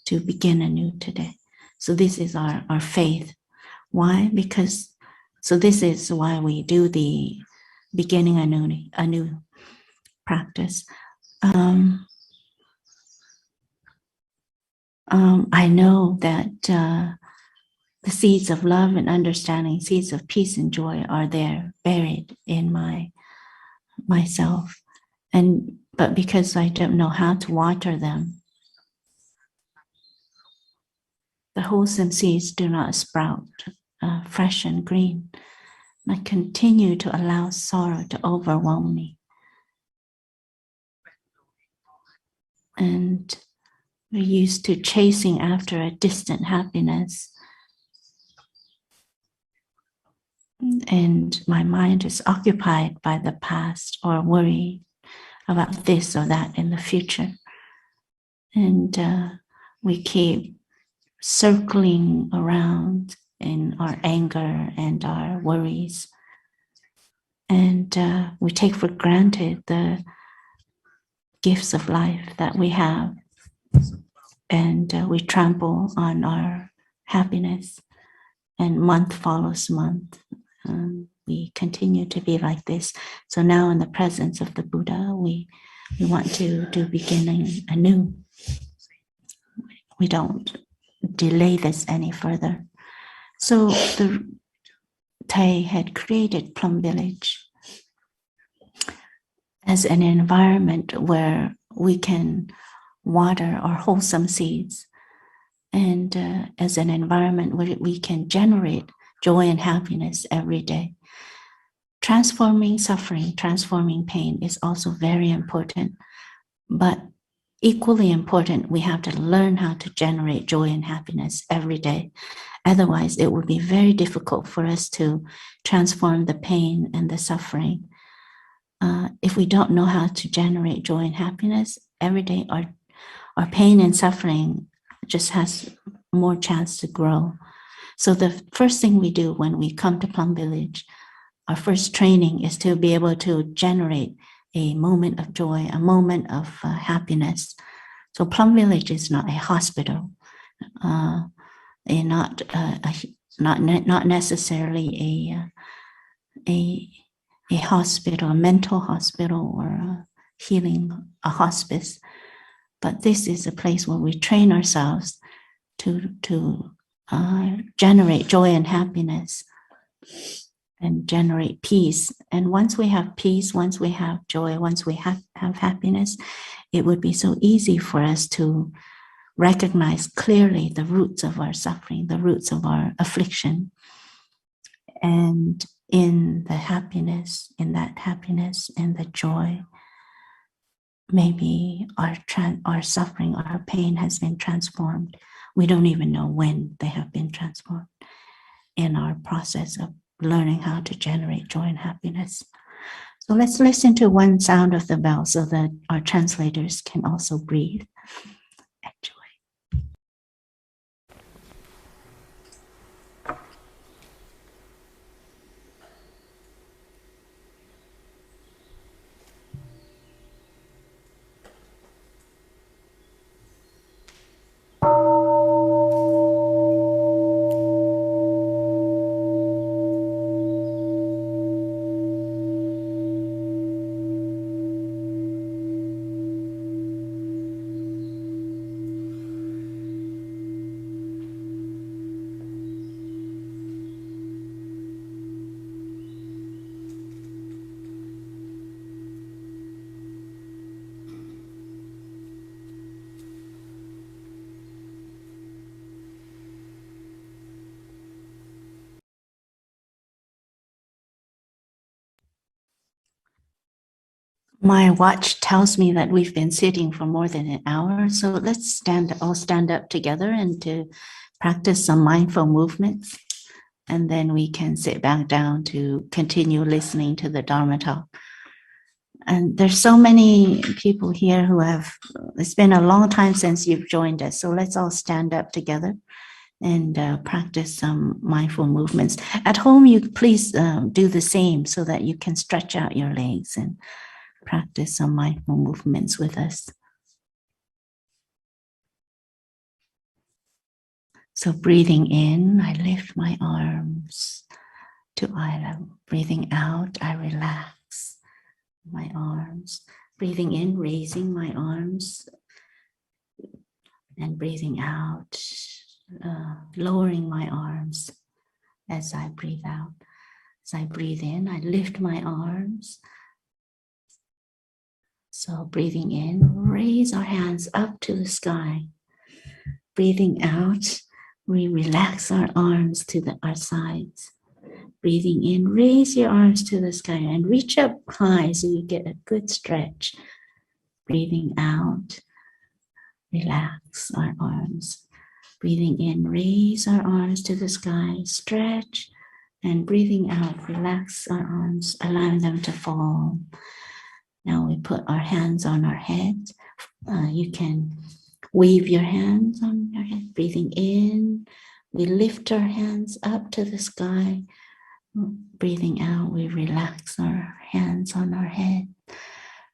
to begin anew today. So this is our faith. Why? Because, so this is why we do the beginning anew practice. I know that the seeds of love and understanding, seeds of peace and joy are there, buried in myself. But because I don't know how to water them, the wholesome seeds do not sprout fresh and green. I continue to allow sorrow to overwhelm me. And we're used to chasing after a distant happiness. And my mind is occupied by the past, or worry about this or that in the future. And we keep circling around in our anger and our worries. And we take for granted the gifts of life that we have. And we trample on our happiness. And month follows month. We continue to be like this. So now in the presence of the Buddha, we want to do beginning anew. We don't delay this any further. So the Thay had created Plum Village as an environment where we can water our wholesome seeds, and as an environment where we can generate joy and happiness every day. Transforming suffering, transforming pain is also very important, but equally important, we have to learn how to generate joy and happiness every day. Otherwise, it would be very difficult for us to transform the pain and the suffering. If we don't know how to generate joy and happiness every day, our pain and suffering just has more chance to grow. So the first thing we do when we come to Plum Village, our first training is to be able to generate a moment of joy, a moment of happiness. So Plum Village is not a hospital, not necessarily a hospital, a mental hospital, or a hospice. But this is a place where we train ourselves to generate joy and happiness and generate peace. And once we have peace, once we have joy, once we have happiness, it would be so easy for us to recognize clearly the roots of our suffering, the roots of our affliction. And in the happiness, in that happiness and the joy, maybe our suffering, our pain has been transformed. We don't even know when they have been transformed in our process of learning how to generate joy and happiness. So let's listen to one sound of the bell so that our translators can also breathe. Enjoy. My watch tells me that we've been sitting for more than an hour, so let's all stand up together and to practice some mindful movements, and then we can sit back down to continue listening to the Dharma Talk. And there's so many people here who it's been a long time since you've joined us, so let's all stand up together and practice some mindful movements. At home, you please do the same so that you can stretch out your legs and practice some mindful movements with us. So breathing in, I lift my arms to Ilam. Breathing out, I relax my arms. Breathing in, raising my arms. And breathing out, lowering my arms as I breathe out. As I breathe in, I lift my arms. So breathing in, raise our hands up to the sky. Breathing out, we relax our arms to our sides. Breathing in, raise your arms to the sky and reach up high so you get a good stretch. Breathing out, relax our arms. Breathing in, raise our arms to the sky, stretch, and breathing out, relax our arms, allowing them to fall. Now we put our hands on our head. You can weave your hands on your head. Breathing in, we lift our hands up to the sky. Breathing out, we relax our hands on our head.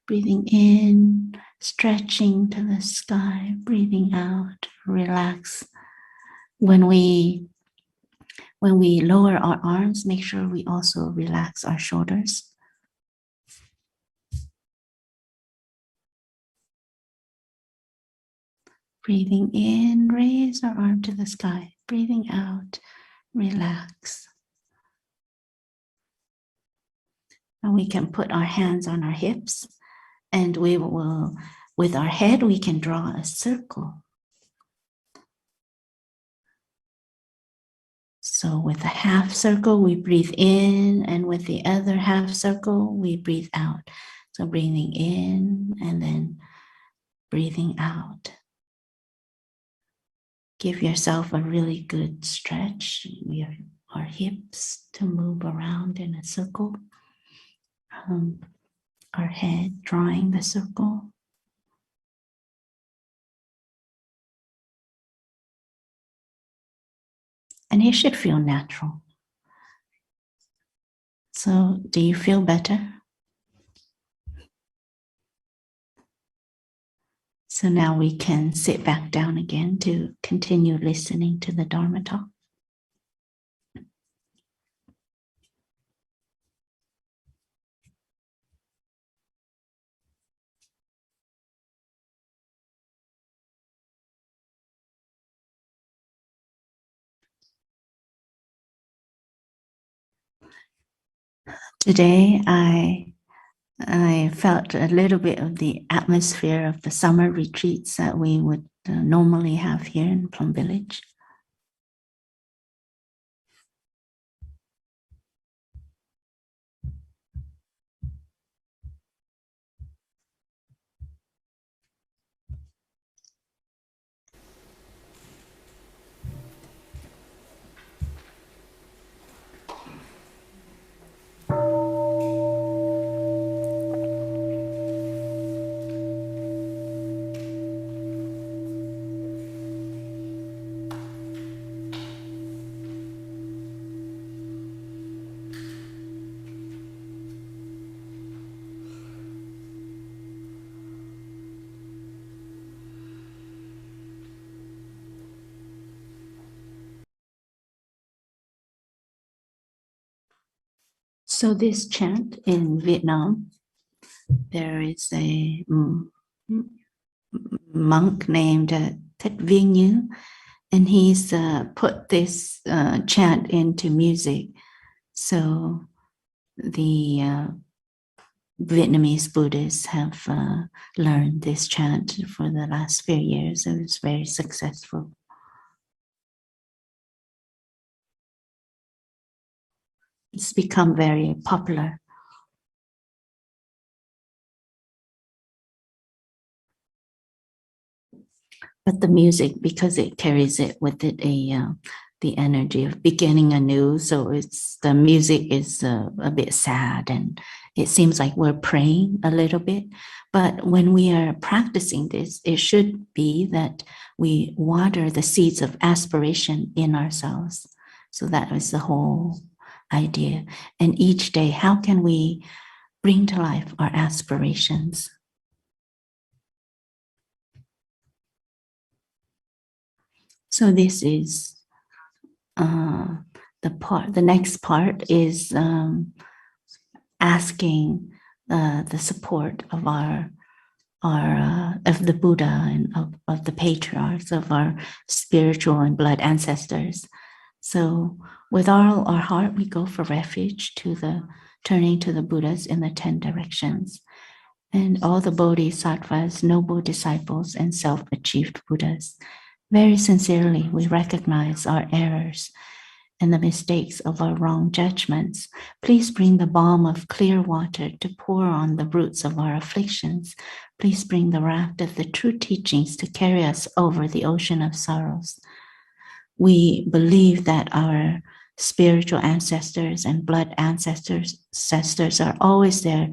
Breathing in, stretching to the sky. Breathing out, relax. When we lower our arms, make sure we also relax our shoulders. Breathing in, raise our arm to the sky. Breathing out, relax. And we can put our hands on our hips, and we will, with our head, we can draw a circle. So with a half circle, we breathe in, and with the other half circle, we breathe out. So breathing in and then breathing out. Give yourself a really good stretch. Our hips to move around in a circle. Our head drawing the circle. And it should feel natural. So, do you feel better? So now we can sit back down again to continue listening to the Dharma Talk. Today, I felt a little bit of the atmosphere of the summer retreats that we would normally have here in Plum Village. So this chant in Vietnam, there is a monk named Thích Viên Như, and he's put this chant into music. So the Vietnamese Buddhists have learned this chant for the last few years. It was very successful. It's become very popular. But the music, because it carries it with it the energy of beginning anew, so it's the music is a bit sad, and it seems like we're praying a little bit. But when we are practicing this, it should be that we water the seeds of aspiration in ourselves. So that is the whole idea. And each day, how can we bring to life our aspirations? So this is the next part is asking the support of our of the Buddha and of the patriarchs, of our spiritual and blood ancestors. So with all our heart, we go for refuge turning to the Buddhas in the 10 directions, and all the bodhisattvas, noble disciples, and self-achieved Buddhas. Very sincerely, we recognize our errors and the mistakes of our wrong judgments. Please bring the balm of clear water to pour on the roots of our afflictions. Please bring the raft of the true teachings to carry us over the ocean of sorrows. We believe that our spiritual ancestors and blood ancestors are always there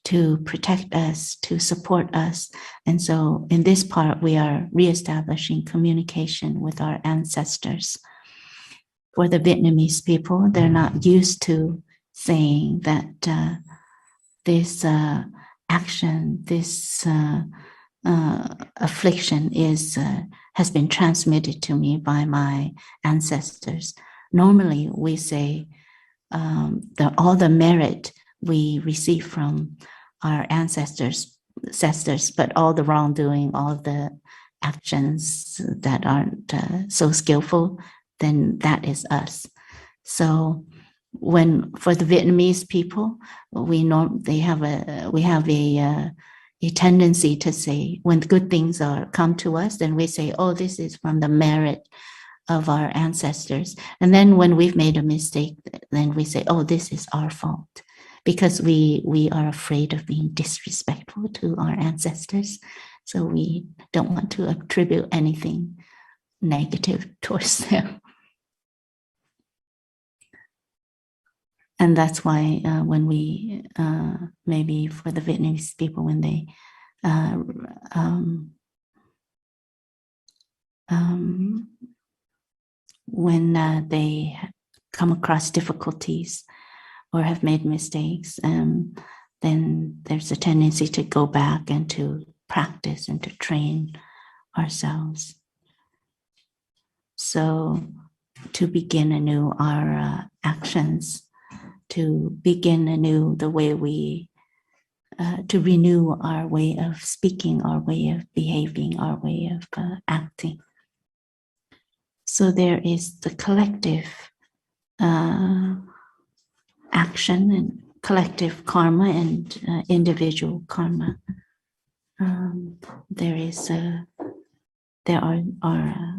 to protect us, to support us. And so in this part, we are reestablishing communication with our ancestors. For the Vietnamese people, they're not used to saying that this action, this affliction has been transmitted to me by my ancestors. Normally, we say all the merit we receive from our ancestors, but all the wrongdoing, all the actions that aren't so skillful, then that is us. So for the Vietnamese people, we have a tendency to say, when good things come to us, then we say, oh, this is from the merit of our ancestors. And then when we've made a mistake, then we say, oh, this is our fault, because we are afraid of being disrespectful to our ancestors. So we don't want to attribute anything negative towards them. And that's why when we, maybe for the Vietnamese people, when they they come across difficulties or have made mistakes, then there's a tendency to go back and to practice and to train ourselves. So to begin anew our actions, to begin anew the way to renew our way of speaking, our way of behaving, our way of acting. So there is the collective action and collective karma and individual karma. There are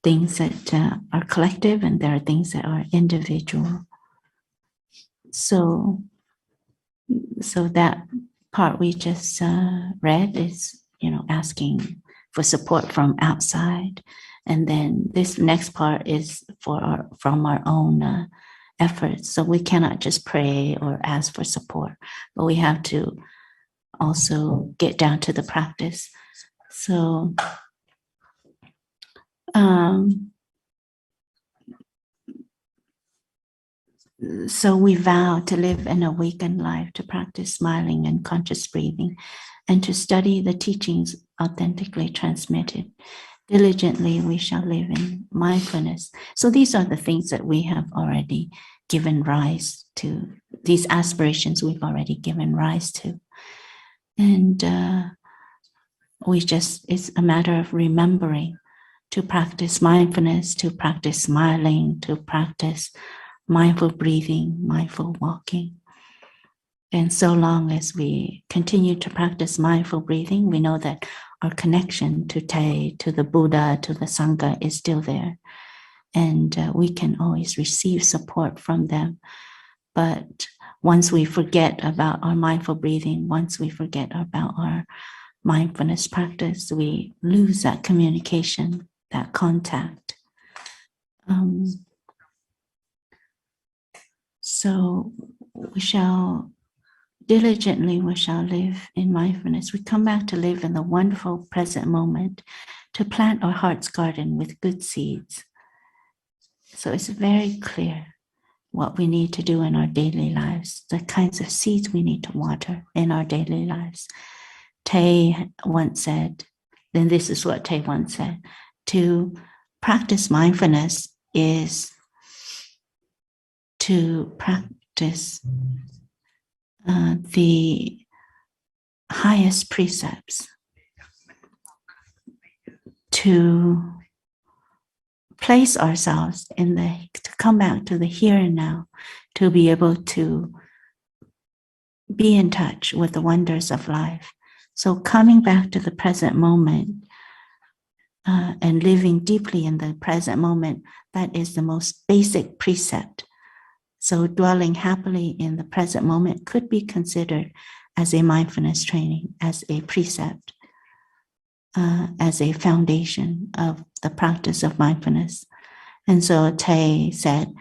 things that are collective, and there are things that are individual. So that part we just read is, asking for support from outside, and then this next part is from our own efforts. So we cannot just pray or ask for support, but we have to also get down to the practice. So so we vow to live an awakened life, to practice smiling and conscious breathing, and to study the teachings authentically transmitted. Diligently we shall live in mindfulness. So these are the things that we have already given rise to. These aspirations we've already given rise to. And it's a matter of remembering to practice mindfulness, to practice smiling, to practice mindful breathing, mindful walking. And so long as we continue to practice mindful breathing, we know that our connection to Te, to the Buddha, to the Sangha is still there. And we can always receive support from them. But once we forget about our mindful breathing, once we forget about our mindfulness practice, we lose that communication, that contact. So we shall diligently live in mindfulness. We come back to live in the wonderful present moment, to plant our heart's garden with good seeds. So it's very clear what we need to do in our daily lives, the kinds of seeds we need to water in our daily lives. Te once said, then this is what Te once said, to practice mindfulness is to practice the highest precepts, to place ourselves to come back to the here and now, to be able to be in touch with the wonders of life. So coming back to the present moment and living deeply in the present moment, that is the most basic precept. So dwelling happily in the present moment could be considered as a mindfulness training, as a precept, as a foundation of the practice of mindfulness. And so Te said,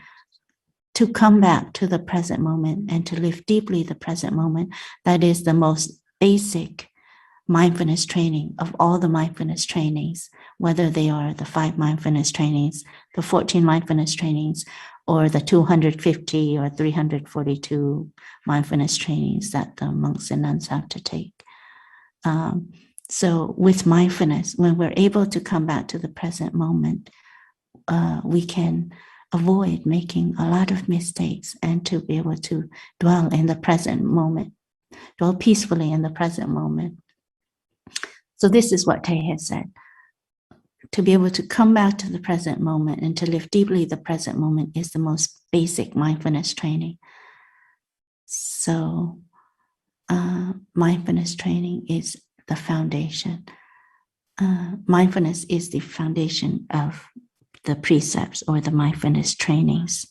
to come back to the present moment and to live deeply the present moment, that is the most basic mindfulness training of all the mindfulness trainings, whether they are the 5 mindfulness trainings, the 14 mindfulness trainings, or the 250 or 342 mindfulness trainings that the monks and nuns have to take. So with mindfulness, when we're able to come back to the present moment, we can avoid making a lot of mistakes and to be able to dwell in the present moment, dwell peacefully in the present moment. So this is what Te has said. To be able to come back to the present moment and to live deeply the present moment is the most basic mindfulness training. So mindfulness training is the foundation. Mindfulness is the foundation of the precepts or the mindfulness trainings.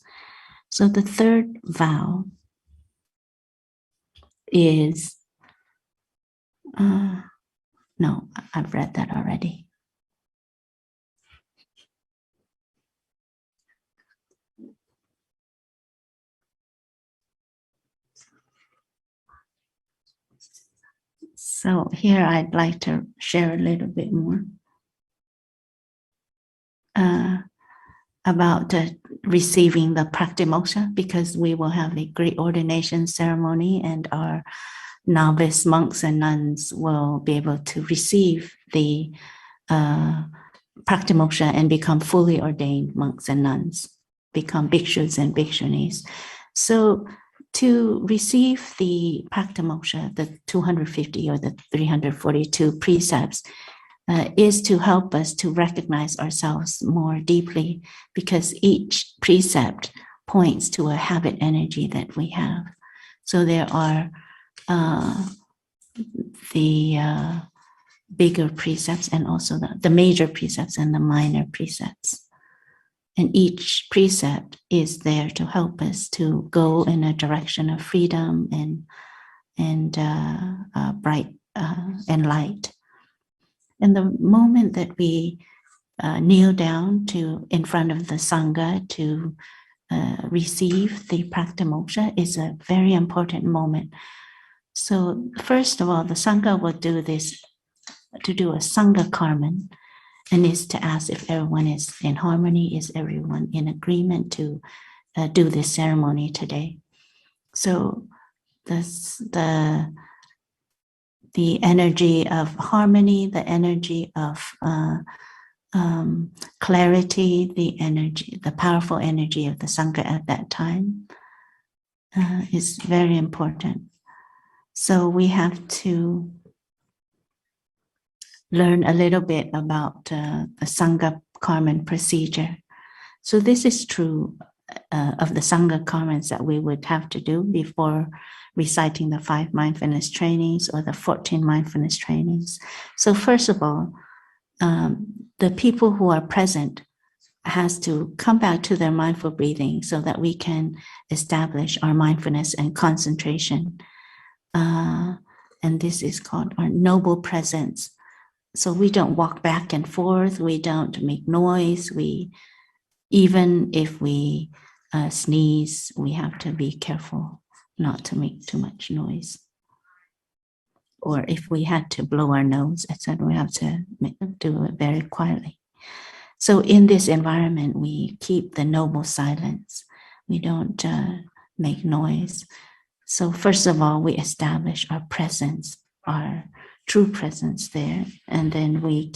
So the third vow is, no, I've read that already. So here I'd like to share a little bit more about receiving the praktimoksha, because we will have a great ordination ceremony and our novice monks and nuns will be able to receive the praktimoksha and become fully ordained monks and nuns, become bhikshus and bhikshunis. So to receive the praktimoksha, the 250 or the 342 precepts, is to help us to recognize ourselves more deeply, because each precept points to a habit energy that we have. So there are the bigger precepts and also the major precepts and the minor precepts. And each precept is there to help us to go in a direction of freedom and bright and light. And the moment that we kneel down in front of the Sangha to receive the Praktimoksha is a very important moment. So first of all, the Sangha will do this, to do a Sangha Karman, and is to ask if everyone is in harmony, is everyone in agreement to do this ceremony today. So the energy of harmony, the energy of clarity, the powerful energy of the Sangha at that time is very important. So we have to learn a little bit about the Sangha Karman procedure. So this is true of the Sangha Karmans that we would have to do before reciting the 5 mindfulness trainings or the 14 mindfulness trainings. So first of all, the people who are present has to come back to their mindful breathing so that we can establish our mindfulness and concentration. And this is called our noble presence. So we don't walk back and forth, we don't make noise, even if we sneeze, we have to be careful not to make too much noise. Or if we had to blow our nose, etc., we have to do it very quietly. So in this environment, we keep the noble silence. We don't make noise. So first of all, we establish our presence, our true presence there, and then we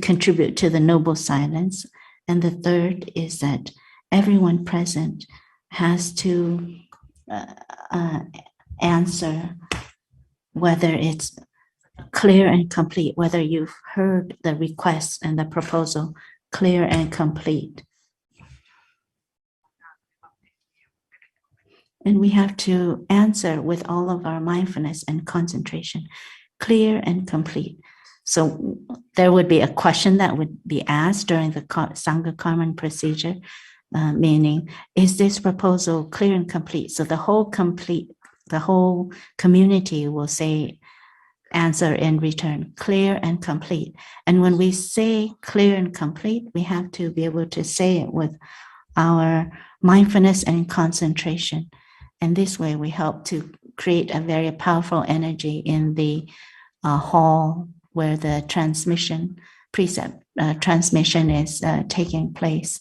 contribute to the noble silence. And the third is that everyone present has to answer whether it's clear and complete, whether you've heard the request and the proposal clear and complete. And we have to answer with all of our mindfulness and concentration, clear and complete. So there would be a question that would be asked during the Sangha Karman procedure, meaning, is this proposal clear and complete? So the whole community will say, answer in return, clear and complete. And when we say clear and complete, we have to be able to say it with our mindfulness and concentration. And this way we help to create a very powerful energy in the hall where the transmission is taking place.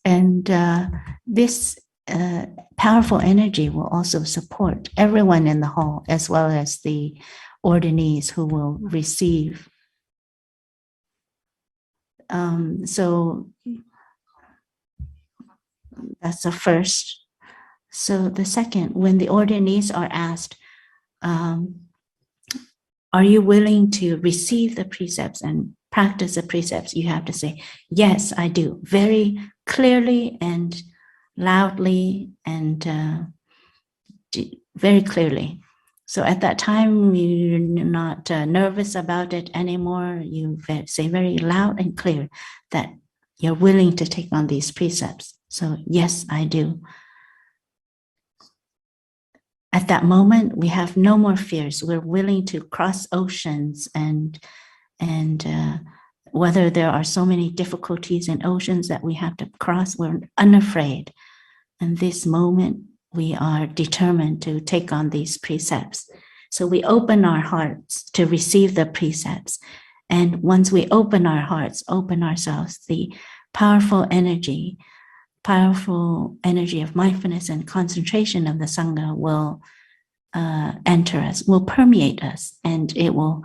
And this powerful energy will also support everyone in the hall, as well as the ordinees who will receive. So that's the first. So the second, when the ordinees are asked, are you willing to receive the precepts and practice the precepts? You have to say, yes, I do, very clearly and loudly and very clearly. So at that time, you're not nervous about it anymore. You say very loud and clear that you're willing to take on these precepts. So yes, I do. At that moment, we have no more fears. We're willing to cross oceans and whether there are so many difficulties in oceans that we have to cross, we're unafraid. And this moment, we are determined to take on these precepts. So we open our hearts to receive the precepts. And once we open our hearts, open ourselves, the powerful energy of mindfulness and concentration of the Sangha will enter us, will permeate us, and it will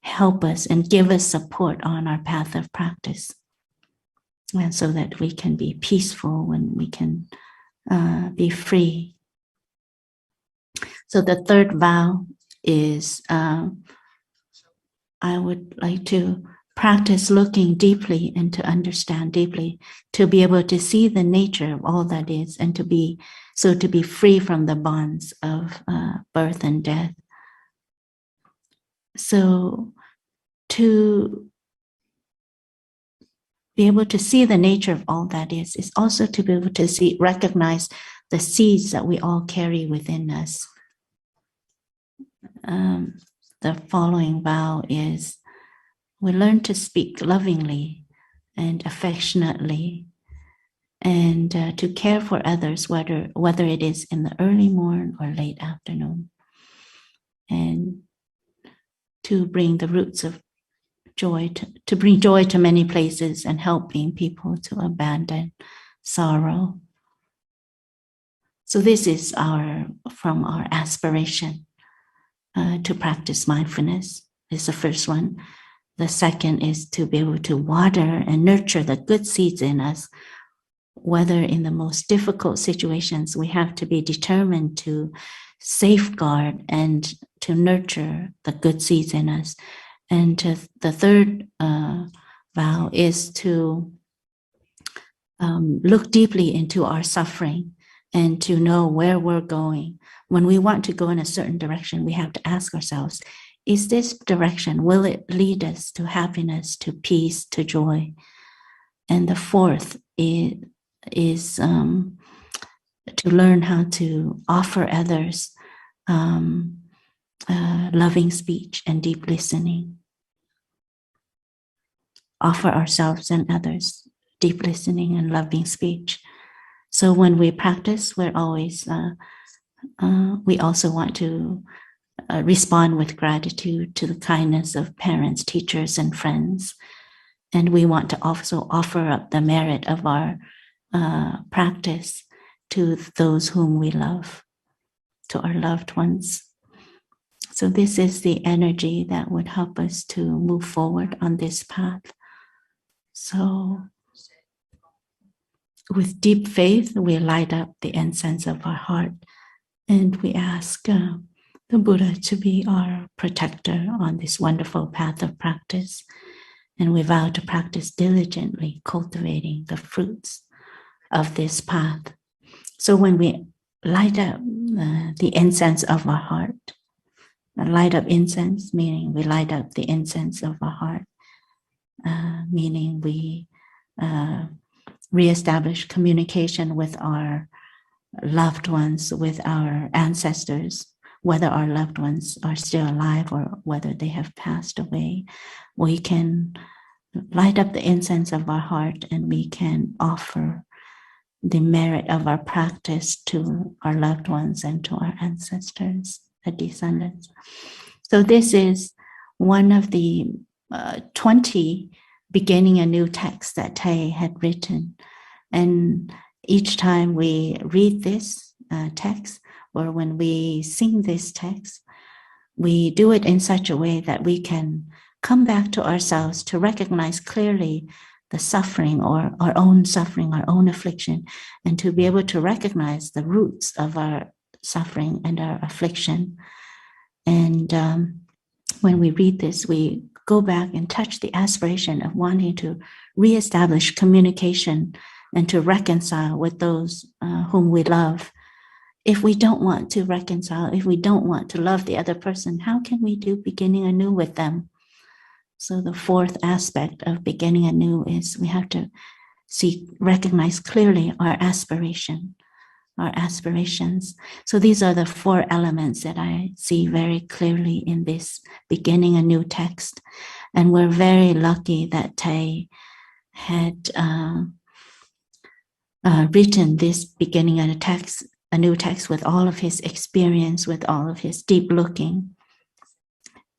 help us and give us support on our path of practice. And so that we can be peaceful and we can be free. So the third vow is I would like to practice looking deeply and to understand deeply, to be able to see the nature of all that is, and to be free from the bonds of birth and death. So to be able to see the nature of all that is also to be able to recognize the seeds that we all carry within us. The following vow is, we learn to speak lovingly and affectionately, and to care for others, whether it is in the early morn or late afternoon, and to bring the roots of joy, to bring joy to many places, and helping people to abandon sorrow. So this is from our aspiration to practice mindfulness, is the first one. The second is to be able to water and nurture the good seeds in us. Whether in the most difficult situations, we have to be determined to safeguard and to nurture the good seeds in us. And the third vow is to look deeply into our suffering and to know where we're going. When we want to go in a certain direction, we have to ask ourselves, is this direction, will it lead us to happiness, to peace, to joy? And the fourth is to learn how to offer others loving speech and deep listening. Offer ourselves and others deep listening and loving speech. So when we practice, we're always, we also want to respond with gratitude to the kindness of parents, teachers, and friends. And we want to also offer up the merit of our practice to those whom we love, to our loved ones. So this is the energy that would help us to move forward on this path. So with deep faith, we light up the incense of our heart, and we ask the Buddha to be our protector on this wonderful path of practice. And we vow to practice diligently, cultivating the fruits of this path. So when we light up the incense of our heart, light up incense, meaning we light up the incense of our heart, meaning we reestablish communication with our loved ones, with our ancestors, whether our loved ones are still alive or whether they have passed away. We can light up the incense of our heart, and we can offer the merit of our practice to our loved ones and to our ancestors, the descendants. So this is one of the 20 beginning a new text that Thay had written. And each time we read this text, or when we sing this text, we do it in such a way that we can come back to ourselves to recognize clearly the suffering, or our own suffering, our own affliction, and to be able to recognize the roots of our suffering and our affliction. And when we read this, we go back and touch the aspiration of wanting to reestablish communication and to reconcile with those whom we love. If we don't want to reconcile, if we don't want to love the other person, how can we do beginning anew with them? So the fourth aspect of beginning anew is we have to recognize clearly our aspirations. So these are the four elements that I see very clearly in this beginning anew text. And we're very lucky that Thay had written this beginning a new text with all of his experience, with all of his deep looking.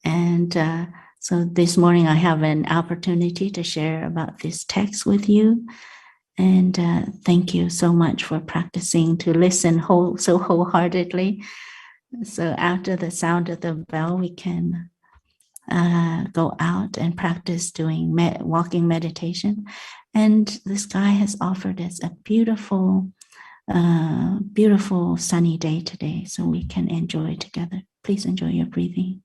And so this morning I have an opportunity to share about this text with you. And thank you so much for practicing to listen so wholeheartedly. So after the sound of the bell, we can go out and practice doing walking meditation. And the sky has offered us a beautiful, beautiful sunny day today, so we can enjoy together. Please enjoy your breathing.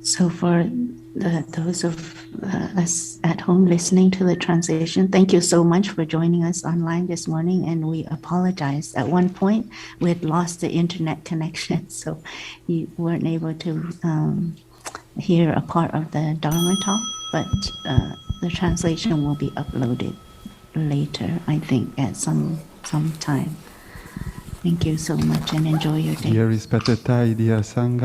So for those of us at home listening to the translation, thank you so much for joining us online this morning. And we apologize. At one point, we had lost the internet connection, so you weren't able to hear a part of the Dharma Talk, but the translation will be uploaded later, I think, at some time. Thank you so much and enjoy your day.
Dear respected Thai, dear Sangha,